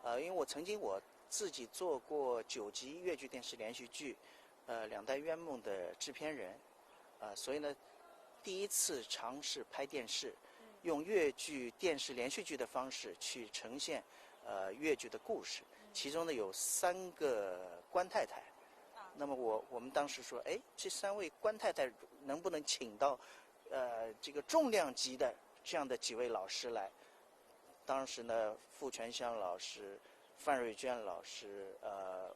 Speaker 13: 因为我曾经我自己做过9集粤剧电视连续剧《两代冤梦》的制片人，所以呢，第一次尝试拍电视，用粤剧电视连续剧的方式去呈现粤剧的故事，其中呢有3个官太太。那么我们当时说，哎，这3位官太太能不能请到这个重量级的这样的几位老师来？当时呢，傅全香老师、范瑞娟老师、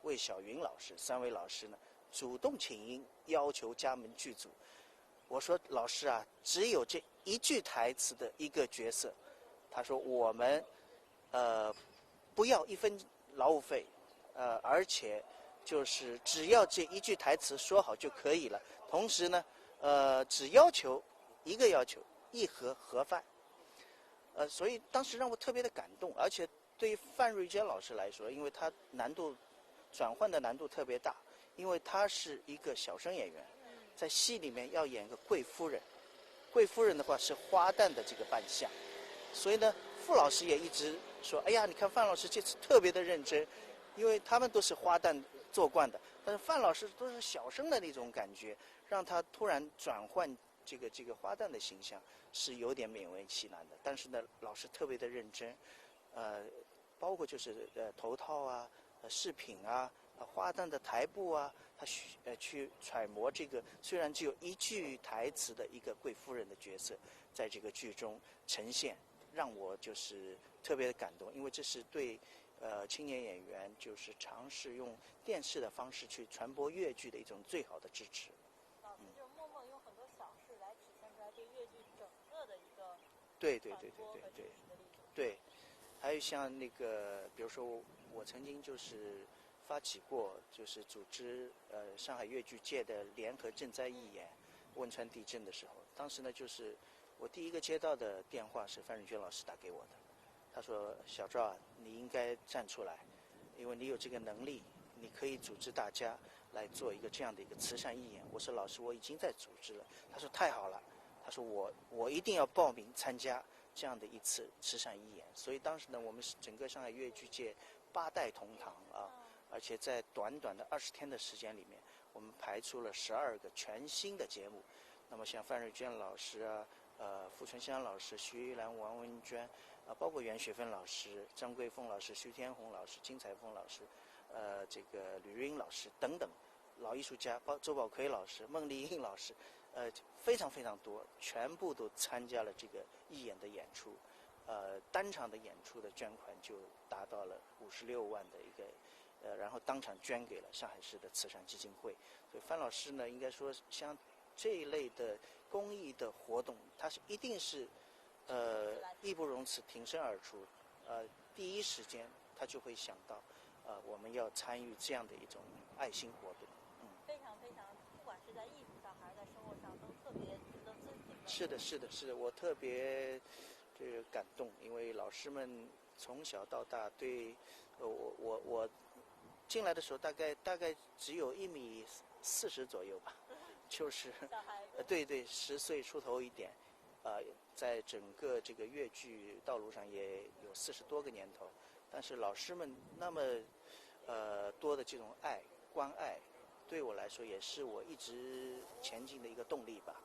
Speaker 13: 魏小云老师3位老师呢主动请缨，要求加盟剧组。我说老师啊，只有这一句台词的一个角色。他说我们不要1分劳务费，而且就是只要这一句台词说好就可以了。同时呢，只要求一个要求，1盒盒饭。所以当时让我特别的感动，而且对于范瑞娟老师来说，因为他转换的难度特别大，因为他是一个小生演员，在戏里面要演一个贵夫人，贵夫人的话是花旦的这个扮相，所以呢，傅老师也一直说，哎呀，你看范老师这次特别的认真，因为他们都是花旦做惯的，但是范老师都是小生的那种感觉，让他突然转换这个花旦的形象是有点勉为其难的。但是呢，老师特别的认真，包括就是头套啊、饰品啊、花旦的台步啊，他去揣摩这个虽然只有一句台词的一个贵夫人的角色，在这个剧中呈现，让我就是特别的感动，因为这是对青年演员就是尝试用电视的方式去传播粤剧的一种最好的支持。
Speaker 1: 老师就默默用很多小事来体现出来对粤剧整个的一个
Speaker 13: 对，还有像那个，比如说我曾经就是发起过，就是组织上海粤剧界的联合赈灾义演，汶川地震的时候，当时呢就是我第一个接到的电话是范瑞娟老师打给我的，他说小赵啊，你应该站出来，因为你有这个能力，你可以组织大家来做一个这样的一个慈善义演。我说老师，我已经在组织了。他说太好了，他说我一定要报名参加这样的一次慈善义演。所以当时呢，我们是整个上海粤剧界8代同堂啊，而且在短短的20天的时间里面，我们排出了12个全新的节目。那么像范瑞娟老师啊，傅纯香老师、徐玉兰、王文娟，包括袁雪芬老师、张桂凤老师、徐天红老师、金彩凤老师，这个吕玉英老师等等老艺术家，周宝奎老师、孟丽英老师，非常非常多，全部都参加了这个义演的演出。单场的演出的捐款就达到了56万的一个，然后当场捐给了上海市的慈善基金会。所以范老师呢，应该说像这一类的公益的活动，他是一定是义不容辞、挺身而出。第一时间他就会想到，我们要参与这样的一种爱心活动。
Speaker 1: 非常非常，不管是在艺术上还是在生活上，都特别值得尊敬。
Speaker 13: 是的，是的，是的，我特别这个感动，因为老师们从小到大对我进来的时候大概只有1.40米左右吧，就是对10岁出头一点，在整个这个越剧道路上也有40多个年头，但是老师们那么多的这种爱关爱，对我来说也是我一直前进的一个动力吧。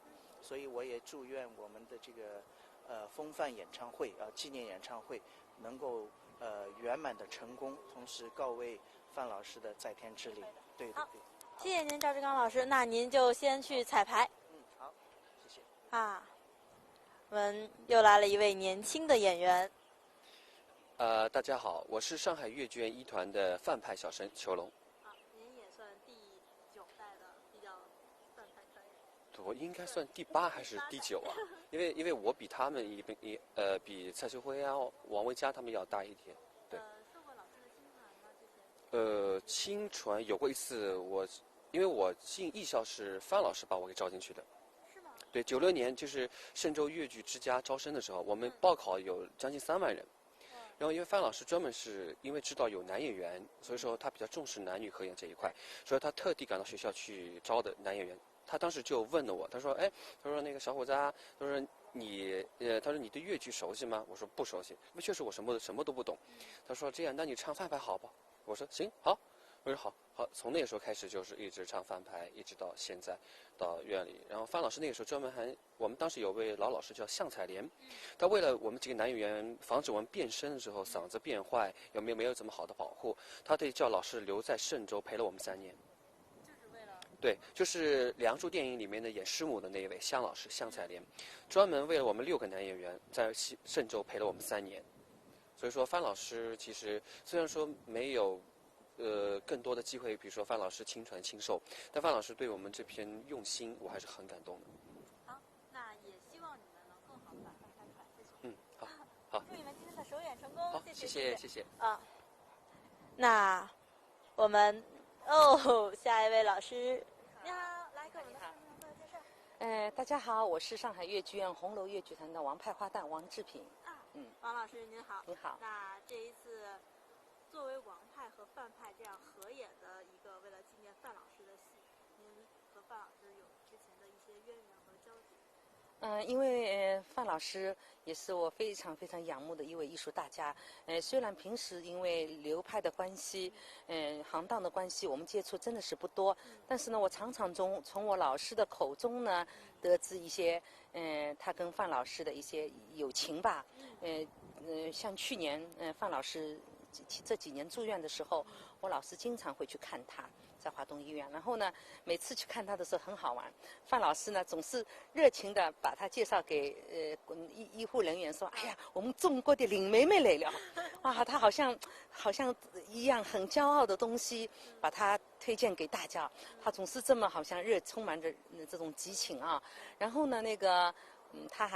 Speaker 13: 所以我也祝愿我们的这个风范演唱会纪念演唱会能够圆满的成功，同时告慰范老师的在天之灵。对。
Speaker 1: 谢谢您，赵志刚老师。那您就先去彩排。
Speaker 13: 好，谢谢。
Speaker 1: 我们又来了一位年轻的演员。
Speaker 14: 大家好，我是上海越剧院一团的范派小生裘龙。
Speaker 1: 您也算第9代的比较范派专业。
Speaker 14: 我应该算第8还是第9啊？因为我比他们比蔡秋辉啊、王维佳他们要大一点。对。
Speaker 1: 受过老师的亲传吗？之前？
Speaker 14: 亲传有过一次，因为我进艺校是范老师把我给招进去的。
Speaker 1: 是吗？
Speaker 14: 对，96年就是嵊州越剧之家招生的时候，我们报考有将近3万人。然后因为范老师专门是因为知道有男演员，所以说他比较重视男女合演这一块，所以他特地赶到学校去招的男演员。他当时就问了我，他说那个小伙子啊，他说你对越剧熟悉吗？我说不熟悉，因为确实我什么都不懂。他说这样，那你唱范派好不好？我说行，好。我说好，从那个时候开始就是一直唱范派，一直到现在，到院里。然后范老师那个时候专门我们当时有位老师叫向彩莲，他为了我们几个男演员防止我们变声的时候嗓子变坏，没有这么好的保护，他得叫老师留在嵊州陪了我们3年。
Speaker 1: 就是为了
Speaker 14: 对，就是《梁祝》电影里面的演师母的那一位向老师向彩莲，专门为了我们6个男演员在嵊州陪了我们3年。所以说范老师其实虽然说没有更多的机会，比如说范老师亲传亲授，但范老师对我们这片用心，我还是很感动的。
Speaker 1: 好，那也希望你们能更好的把范派传下去。
Speaker 14: 好。
Speaker 1: 祝你们今天的首演成功。
Speaker 14: 好，谢谢。
Speaker 1: 那我们下一位老师，你好，来给我们的观众朋友介绍。
Speaker 2: 大家好，我是上海越剧院红楼越剧团的王派花旦王志平。
Speaker 1: 王老师您好。
Speaker 2: 您好。
Speaker 1: 那这一次作为王派和范派这样合演的一个为了纪念范老师的戏，您和范老师有之前的一些渊源和交集？
Speaker 2: 因为范老师也是我非常非常仰慕的一位艺术大家。虽然平时因为流派的关系，行当的关系，我们接触真的是不多，但是呢，我常常从我老师的口中呢，得知一些他跟范老师的一些友情吧。像去年范老师这几年住院的时候，我老师经常会去看他，在华东医院。然后呢，每次去看他的时候很好玩，范老师呢总是热情地把他介绍给医护人员，说：“哎呀，我们中国的林妹妹来了。”哇，他好像一样很骄傲的东西，把他推荐给大家。他总是这么好像充满着这种激情啊。然后呢，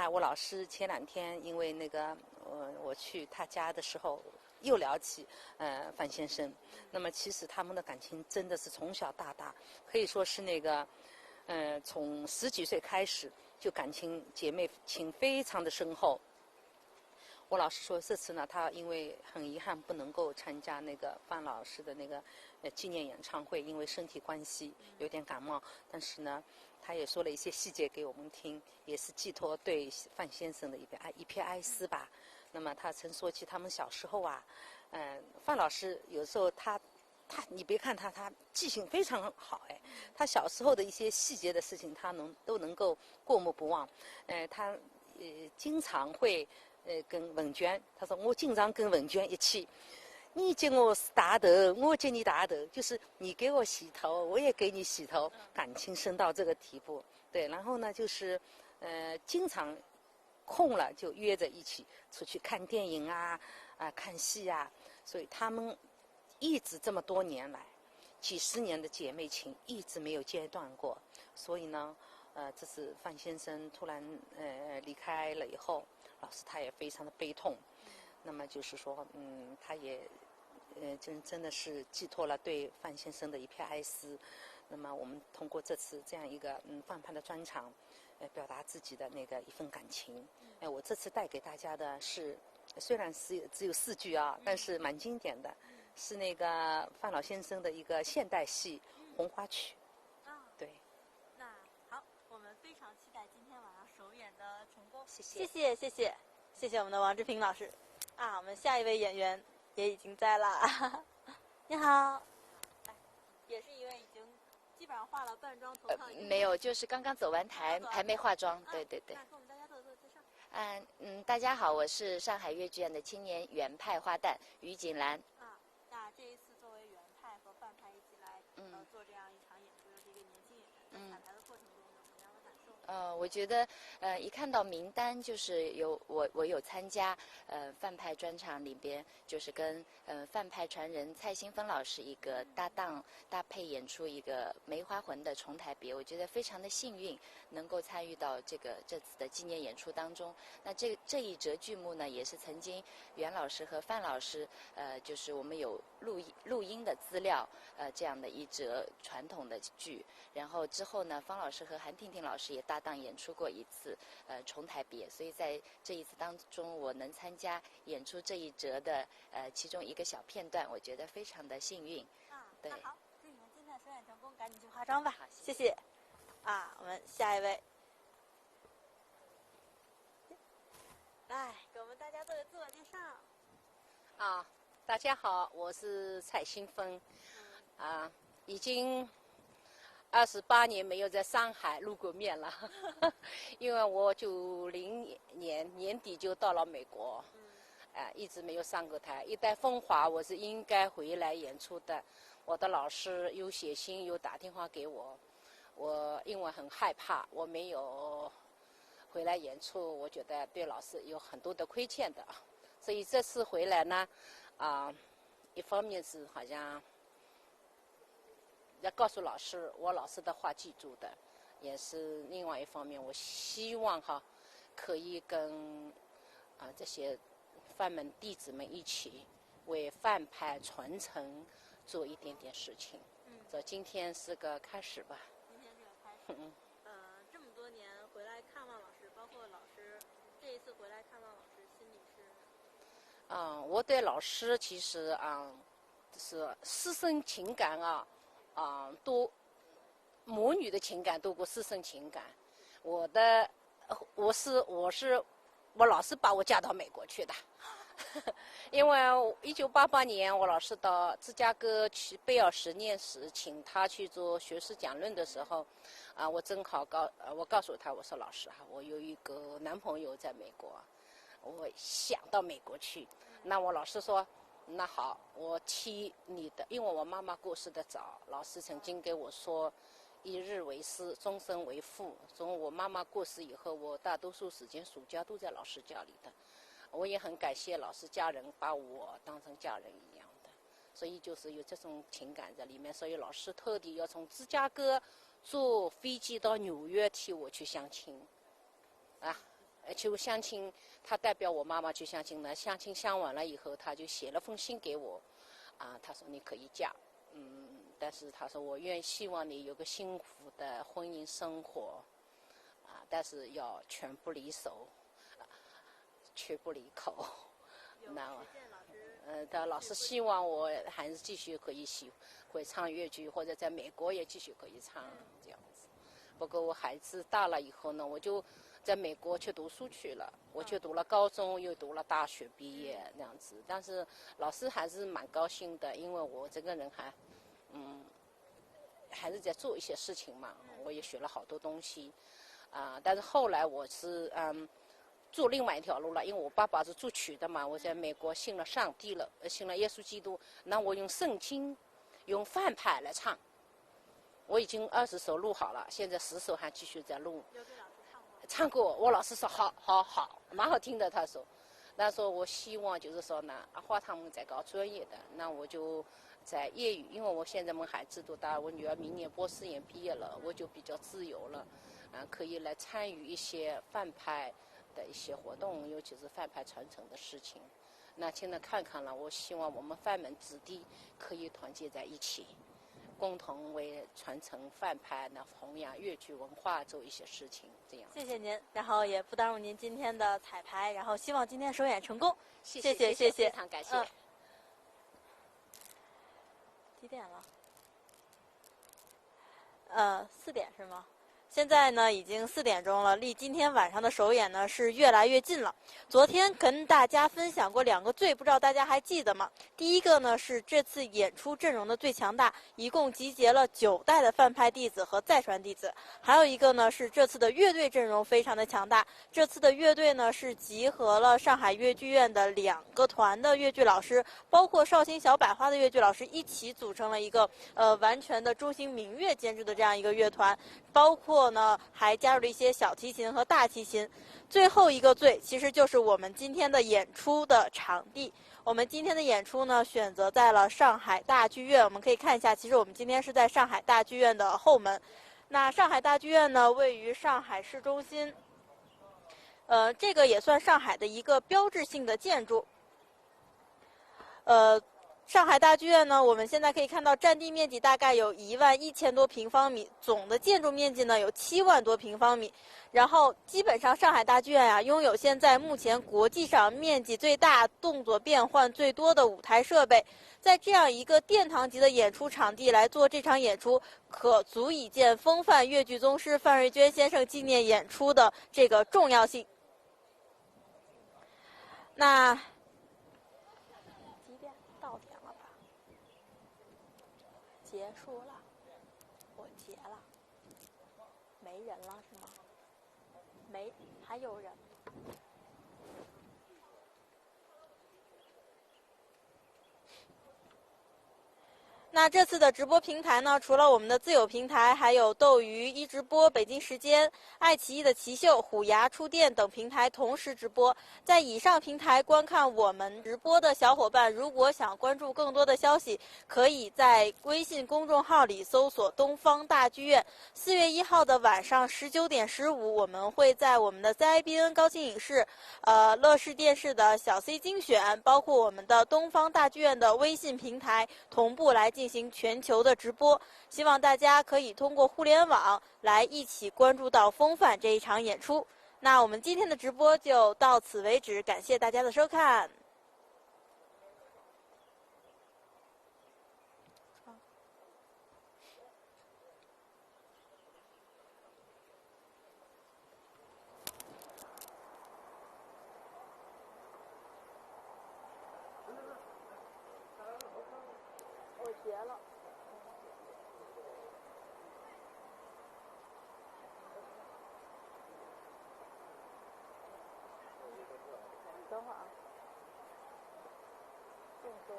Speaker 2: 我老师前2天因为我去他家的时候，又聊起范先生。那么其实他们的感情真的是从小到大，可以说是从10几岁开始就姐妹情非常的深厚。我老师说这次呢，他因为很遗憾不能够参加范老师的纪念演唱会，因为身体关系有点感冒。但是呢，他也说了一些细节给我们听，也是寄托对范先生的一片哀思吧。那么他曾说起他们小时候啊，范老师有时候你别看他记性非常好，他小时候的一些细节的事情他都能够过目不忘。他经常会跟文娟，他说我经常跟文娟一起，
Speaker 15: 你接我是大头，我接你大头，就是你给我洗头，我也给你洗头，感情深到这个地步。对，然后呢，就是经常空了就约着一起出去看电影啊，看戏啊，所以他们一直这么多年来，几十年的姐妹情一直没有间断过。所以呢，这次范先生突然离开了以后，老师他也非常的悲痛。那么就是说，他也真的是寄托了对范先生的一片哀思。那么我们通过这次这样一个范派的专场，表达自己的那个一份感情。我这次带给大家的是，虽然是只有4句啊，但是蛮经典的，是那个范老先生的一个现代戏《红花曲》。对。
Speaker 1: 那好，我们非常期待今天晚上首演的成功。
Speaker 15: 谢谢
Speaker 1: 谢谢我们的王志平老师。我们下一位演员也已经在了。你好，也是一位已经基本上化了半妆头套。
Speaker 16: 没有，就是刚刚走完台，还没化妆。对对对。
Speaker 1: 那跟我们大家做介绍。
Speaker 16: 大家好，我是上海越剧院的青年原派花旦于锦兰。
Speaker 1: 那这一次作为原派和范派一起来做这样一场演出，又是一个年轻演员，在彩排的过程中有什么样的感受？
Speaker 16: 我觉得一看到名单就是我有参加范派专场里边，就是跟范派传人蔡新芬老师一个搭配演出一个梅花魂的重台别，我觉得非常的幸运能够参与到这次的纪念演出当中。那这一折剧目呢，也是曾经袁老师和范老师就是我们有录音的资料这样的一折传统的剧，然后之后呢，方老师和韩婷婷老师也搭档演出过一次重台别，所以在这一次当中，我能参加演出这一折的其中一个小片段，我觉得非常的幸运。对。
Speaker 1: 那好，祝你们今天的首演成功，赶紧去化妆吧。谢谢。我们下一位，来给我们大家做个自我介绍。
Speaker 17: 大家好，我是蔡新芬。已经28年没有在上海露过面了，因为我90年年底就到了美国，一直没有上过台。一代风华我是应该回来演出的，我的老师有写信有打电话给我，我因为很害怕，我没有回来演出，我觉得对老师有很多的亏欠的，所以这次回来呢，一方面是好像要告诉老师，我老师的话记住的，也是另外一方面，我希望可以跟这些范门弟子们一起为范派传承做一点点事情。这今天是个开始吧。
Speaker 1: 今天是个开始。这么多年回来看望老师，包括老师这一次回来看望老师，心里是？
Speaker 17: 我对老师其实是师生情感多母女的情感多过师生情感。我老师把我嫁到美国去的，因为1988年我老师到芝加哥去贝尔实验室，请他去做学术讲论的时候，我正好我告诉他，我说老师我有一个男朋友在美国，我想到美国去。那我老师说，那好，我替你的，因为我妈妈过世的早，老师曾经给我说，一日为师，终身为父。从我妈妈过世以后，我大多数时间暑假都在老师家里的。我也很感谢老师家人把我当成家人一样的，所以就是有这种情感在里面。所以老师特地要从芝加哥坐飞机到纽约替我去相亲，去相亲，他代表我妈妈去相亲呢。相亲相完了以后，他就写了封信给我，他说你可以嫁，但是他说我希望你有个幸福的婚姻生活，但是要拳不离手，绝不离口。那他老师希望我还是继续可以会唱越剧，或者在美国也继续可以唱这样子。不过我孩子大了以后呢，我就在美国去读书去了，我去读了高中，又读了大学毕业那样子。但是老师还是蛮高兴的，因为我这个人还是在做一些事情嘛，我也学了好多东西，但是后来我是走另外一条路了，因为我爸爸是作曲的嘛，我在美国信了上帝了，信了耶稣基督，那我用圣经，用范派来唱。我已经20首录好了，现在10首还继续在录。唱过，我老师说好，蛮好听的。他说，那说我希望就是说呢，花他们在搞专业的，那我就在业余，因为我现在们孩子都大，我女儿明年博士也毕业了，我就比较自由了，可以来参与一些范派的一些活动，尤其是范派传承的事情。那现在看看了，我希望我们范门子弟可以团结在一起。共同为传承范派、弘扬粤剧文化做一些事情，这样。
Speaker 1: 谢谢您，然后也不耽误您今天的彩排，然后希望今天首演成功。
Speaker 17: 谢
Speaker 1: 谢，
Speaker 17: 非常感谢。
Speaker 1: 几点了？4点是吗？现在呢已经4点钟了，离今天晚上的首演呢是越来越近了。昨天跟大家分享过2个最，不知道大家还记得吗？第一个呢是这次演出阵容的最强大，一共集结了9代的范派弟子和再传弟子。还有一个呢是这次的乐队阵容非常的强大，这次的乐队呢是集合了上海越剧院的2个团的越剧老师，包括绍兴小百花的越剧老师一起组成了一个完全的中兴民乐监制的这样一个乐团，包括呢还加入了一些小提琴和大提琴。最后一个最其实就是我们今天的演出的场地。我们今天的演出呢选择在了上海大剧院，我们可以看一下，其实我们今天是在上海大剧院的后门。那上海大剧院呢位于上海市中心，这个也算上海的一个标志性的建筑。上海大剧院呢，我们现在可以看到占地面积大概有11000多平方米，总的建筑面积呢有7万多平方米。然后基本上上海大剧院拥有现在目前国际上面积最大、动作变换最多的舞台设备。在这样一个殿堂级的演出场地来做这场演出，可足以见风范越剧宗师范瑞娟先生纪念演出的这个重要性。那结束了，我结了，没人了是吗？没，还有人。那这次的直播平台呢，除了我们的自有平台，还有斗鱼一直播、北京时间、爱奇艺的奇秀、虎牙触电等平台同时直播。在以上平台观看我们直播的小伙伴，如果想关注更多的消息，可以在微信公众号里搜索东方大剧院。4月1号的晚上19点15，我们会在我们的 CIBN 高清影视、乐视电视的小 C 精选，包括我们的东方大剧院的微信平台同步来进行全球的直播。希望大家可以通过互联网来一起关注到风范这一场演出。那我们今天的直播就到此为止，感谢大家的收看。我结了。等会儿啊，动作。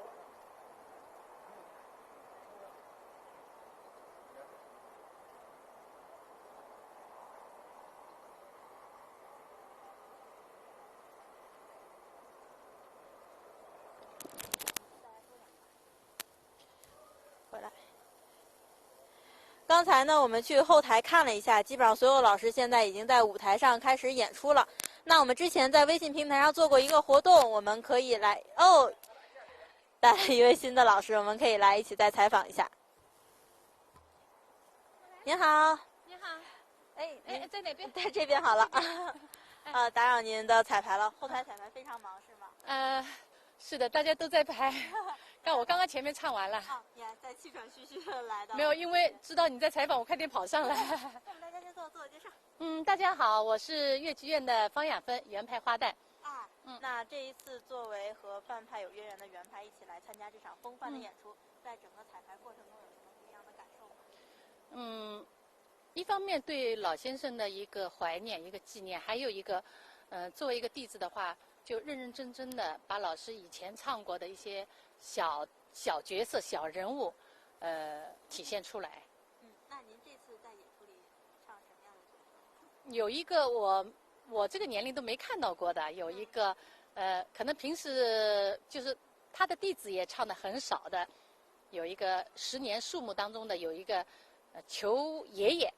Speaker 1: 回来。刚才呢，我们去后台看了一下，基本上所有老师现在已经在舞台上开始演出了。那我们之前在微信平台上做过一个活动，我们可以来带来一位新的老师，我们可以来一起再采访一下。您好。
Speaker 18: 你好。
Speaker 1: 哎，
Speaker 18: 在哪边？
Speaker 1: 在这边好了。打扰您的彩排了，后台彩排非常忙是吗？
Speaker 18: 是的，大家都在排。但我刚刚前面唱完了。
Speaker 1: 你还在气喘吁吁的来的？
Speaker 18: 没有，因为知道你在采访，我快点跑上来。
Speaker 1: 我们大家先自我介绍。
Speaker 18: 大家好，我是越剧院的方雅芬，原派花旦。
Speaker 1: 那这一次作为和范派有渊源的原派一起来参加这场风范的演出，在整个彩排过程中有什么不一样的感受吗？
Speaker 18: 一方面对老先生的一个怀念、一个纪念，还有一个，作为一个弟子的话，就认认真真的把老师以前唱过的一些小角色、小人物，体现出来。
Speaker 1: 那您这次在演出里唱什么样的角色？
Speaker 18: 有一个我这个年龄都没看到过的，有一个可能平时就是他的弟子也唱的很少的，有一个10年树木当中的有一个求爷爷。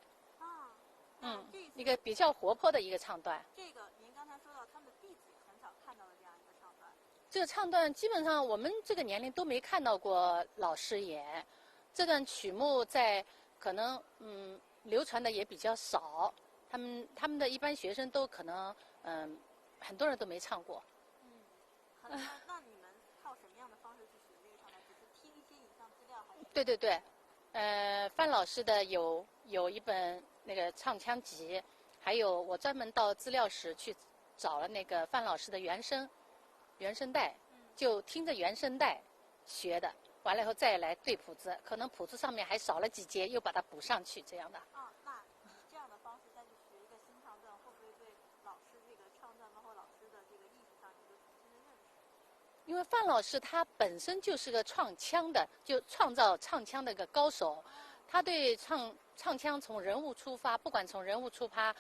Speaker 18: 一个比较活泼的一个唱段。
Speaker 1: 这个您刚才说到他们的弟子也很少看到的这样一个唱段。
Speaker 18: 这个唱段基本上我们这个年龄都没看到过老师演。这段曲目在可能流传的也比较少，他们的一般学生都可能很多人都没唱过。
Speaker 1: 那你们靠什么样的方式去学这个唱段？只是听一些影像资料还是？
Speaker 18: 对对对，范老师的有一本那个唱腔集，还有我专门到资料室去找了那个范老师的原声带，就听着原声带学的，完了以后再来对谱子，可能谱子上面还少了几节，又把它补上去这样的。
Speaker 1: 那以这样的方式再去学一个新唱段，会不会对老师这个唱段，包括老师的这个艺术上有一个重新的认识？
Speaker 18: 因为范老师他本身就是个创腔的，就创造唱腔的一个高手，他对唱腔从人物出发，不管从人物出发，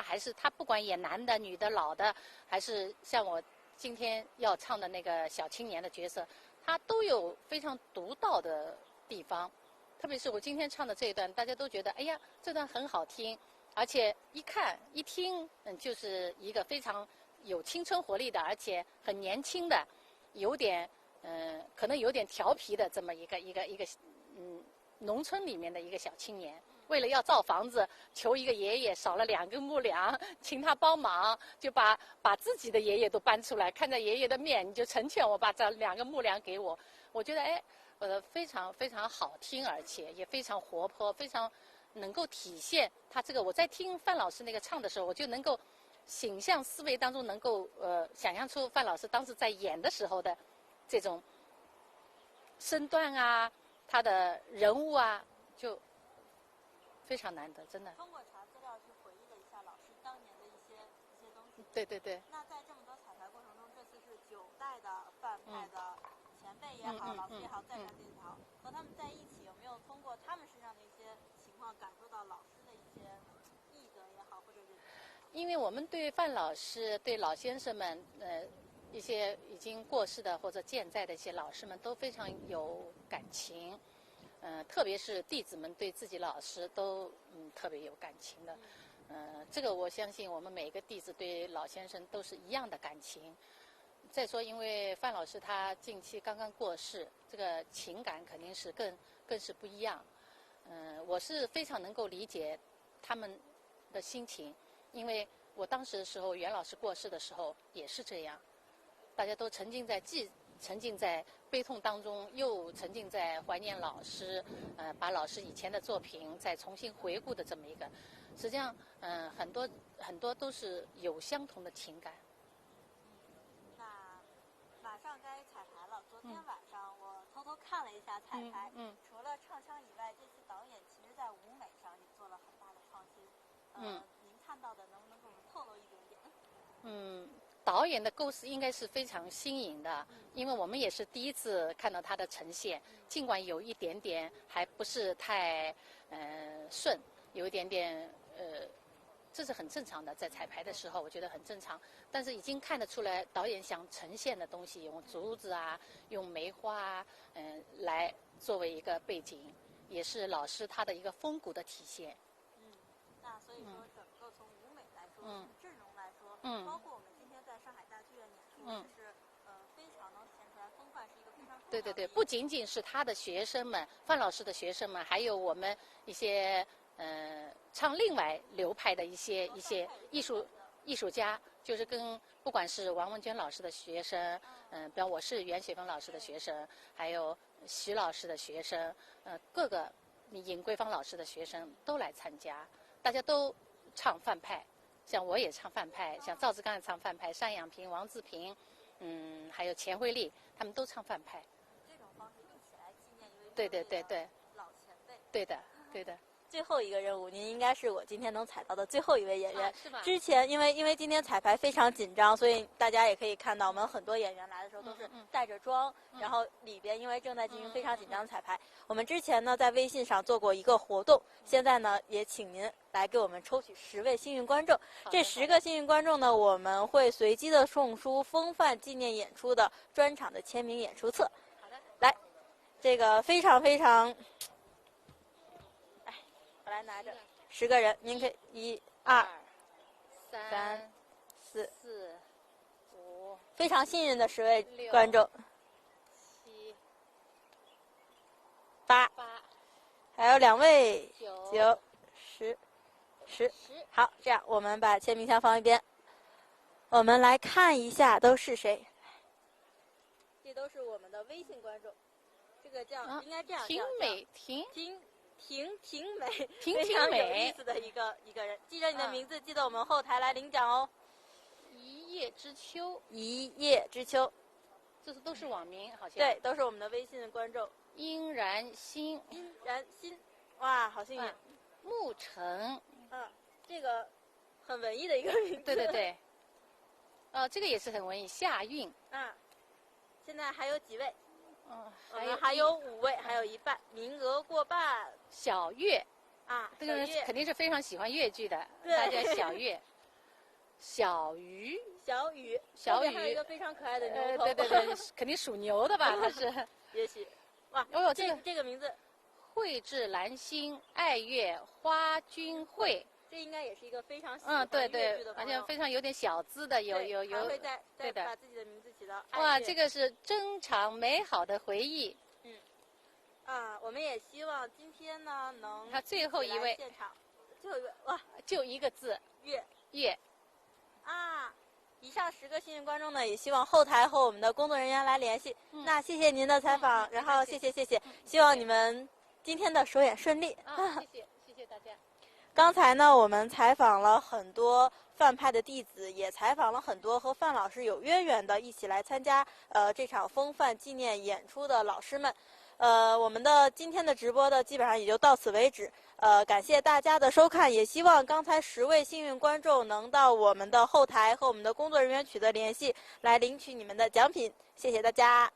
Speaker 18: 还是他不管演男的、女的、老的，还是像我今天要唱的那个小青年的角色，他都有非常独到的地方。特别是我今天唱的这一段，大家都觉得哎呀，这段很好听，而且一看一听，就是一个非常有青春活力的，而且很年轻的，有点可能有点调皮的这么一个农村里面的一个小青年，为了要造房子，求一个爷爷少了2根木梁，请他帮忙，就把自己的爷爷都搬出来，看着爷爷的面，你就成全我，把这2根木梁给我。我觉得非常非常好听，而且也非常活泼，非常能够体现他这个。我在听范老师那个唱的时候，我就能够形象思维当中能够想象出范老师当时在演的时候的这种身段啊。他的人物啊，就非常难得，真的。
Speaker 1: 通过查资料去回忆了一下老师当年的一些东西。
Speaker 18: 对对对。
Speaker 1: 那在这么多彩排过程中，这次是9代的范派的前辈也好，老师也好，在上这条和他们在一起，有没有通过他们身上的一些情况，感受到老师的一些艺德也好，或者是？
Speaker 18: 因为我们对范老师、对老先生们，一些已经过世的或者健在的一些老师们都非常有感情，特别是弟子们对自己老师都特别有感情的，这个我相信我们每一个弟子对老先生都是一样的感情。再说，因为范老师他近期刚刚过世，这个情感肯定是更是不一样。我是非常能够理解他们的心情，因为我当时的时候，袁老师过世的时候也是这样。大家都沉浸在悲痛当中，又沉浸在怀念老师，把老师以前的作品再重新回顾的这么一个，实际上，很多都是有相同的情感。
Speaker 1: 那马上该彩排了，昨天晚上我偷偷看了一下彩排，除了唱腔以外，这次导演其实在舞美上也做了很大的创新。您看到的能不能给我们透露一点点？
Speaker 18: 导演的构思应该是非常新颖的，因为我们也是第一次看到它的呈现，尽管有一点点还不是太顺，有一点点这是很正常的，在彩排的时候我觉得很正常，但是已经看得出来导演想呈现的东西，用竹子啊，用梅花啊，来作为一个背景，也是老师他的一个风骨的体现。
Speaker 1: 那所以说整个从舞美来说，从阵容来说，包括我们今天在上海大剧院演出，就是非常能显出来风范是一个非常
Speaker 18: 对对对，不仅仅是他的学生们，范老师的学生们，还有我们一些唱另外流派的一些艺术家，就是跟不管是王文娟老师的学生，比方我是袁雪峰老师的学生，还有徐老师的学生，各个尹桂芳老师的学生都来参加，大家都唱范派。像我也唱范派，像赵志刚也唱范派，单养平、王志平，还有钱慧丽，他们都唱范派。
Speaker 1: 这种方式一起来纪念一位
Speaker 18: 对对对对
Speaker 1: 老前辈。
Speaker 18: 对的对的。
Speaker 1: 最后一个任务，您应该是我今天能采到的最后一位演员。
Speaker 18: 是吧？
Speaker 1: 之前因为今天彩排非常紧张，所以大家也可以看到，我们很多演员来的时候都是带着妆，然后里边因为正在进行非常紧张的彩排。我们之前呢在微信上做过一个活动，现在呢也请您来给我们抽取10位幸运观众。这10个幸运观众呢，我们会随机的送出风范纪念演出的专场的签名演出册。
Speaker 18: 好的，
Speaker 1: 来，这个非常非常。我来拿着10个人，您可以1、2、3、4、
Speaker 18: 5，
Speaker 1: 非常幸运的10位观众，7、8，还有2位9、10。好，这样我们把签名箱放一边，我们来看一下都是谁。这都是我们的微信观众，这个叫应该这样叫
Speaker 18: 挺美，
Speaker 1: 挺美，
Speaker 18: 挺
Speaker 1: 非常有
Speaker 18: 美
Speaker 1: 意思的一个人。记着你的名字，记得我们后台来领奖哦。
Speaker 18: 一叶知秋，
Speaker 1: 一叶知秋，
Speaker 18: 这都是网名，好像
Speaker 1: 对，都是我们的微信的观众。
Speaker 18: 殷然心，
Speaker 1: 哇，好幸运。
Speaker 18: 沐橙，
Speaker 1: 这个很文艺的一个名字。
Speaker 18: 对对对，这个也是很文艺。夏韵，
Speaker 1: 现在还有几位？我们
Speaker 18: 还
Speaker 1: 还有5位，还有一半，名额过半。
Speaker 18: 小月，这个人
Speaker 1: 小月
Speaker 18: 肯定是非常喜欢越剧的，
Speaker 1: 对
Speaker 18: 大家小月。小鱼，
Speaker 1: 小雨，
Speaker 18: 小雨
Speaker 1: 还有一个非常可爱的牛头。
Speaker 18: 对对对，肯定属牛的吧？他是。
Speaker 1: 也许，哇，这个名字。
Speaker 18: 蕙质兰心，爱乐花君会。
Speaker 1: 这应该也是一个非常喜欢
Speaker 18: 对
Speaker 1: 越剧的
Speaker 18: 对，而且非常有点小资的，有。
Speaker 1: 还会再
Speaker 18: 的
Speaker 1: 把自己的名字起到。
Speaker 18: 哇，这个是珍藏美好的回忆。
Speaker 1: 我们也希望今天呢能。
Speaker 18: 他最后一位。
Speaker 1: 现场，最后一位哇，
Speaker 18: 就一个字。月。以上10个幸运观众呢，也希望后台和我们的工作人员来联系。那谢谢您的采访，然后谢谢，希望你们今天的首演顺利。谢谢大家。
Speaker 1: 刚才呢，我们采访了很多范派的弟子，也采访了很多和范老师有渊源的，一起来参加这场风范纪念演出的老师们。我们的今天的直播呢，基本上也就到此为止。感谢大家的收看，也希望刚才10位幸运观众能到我们的后台和我们的工作人员取得联系，来领取你们的奖品。谢谢大家。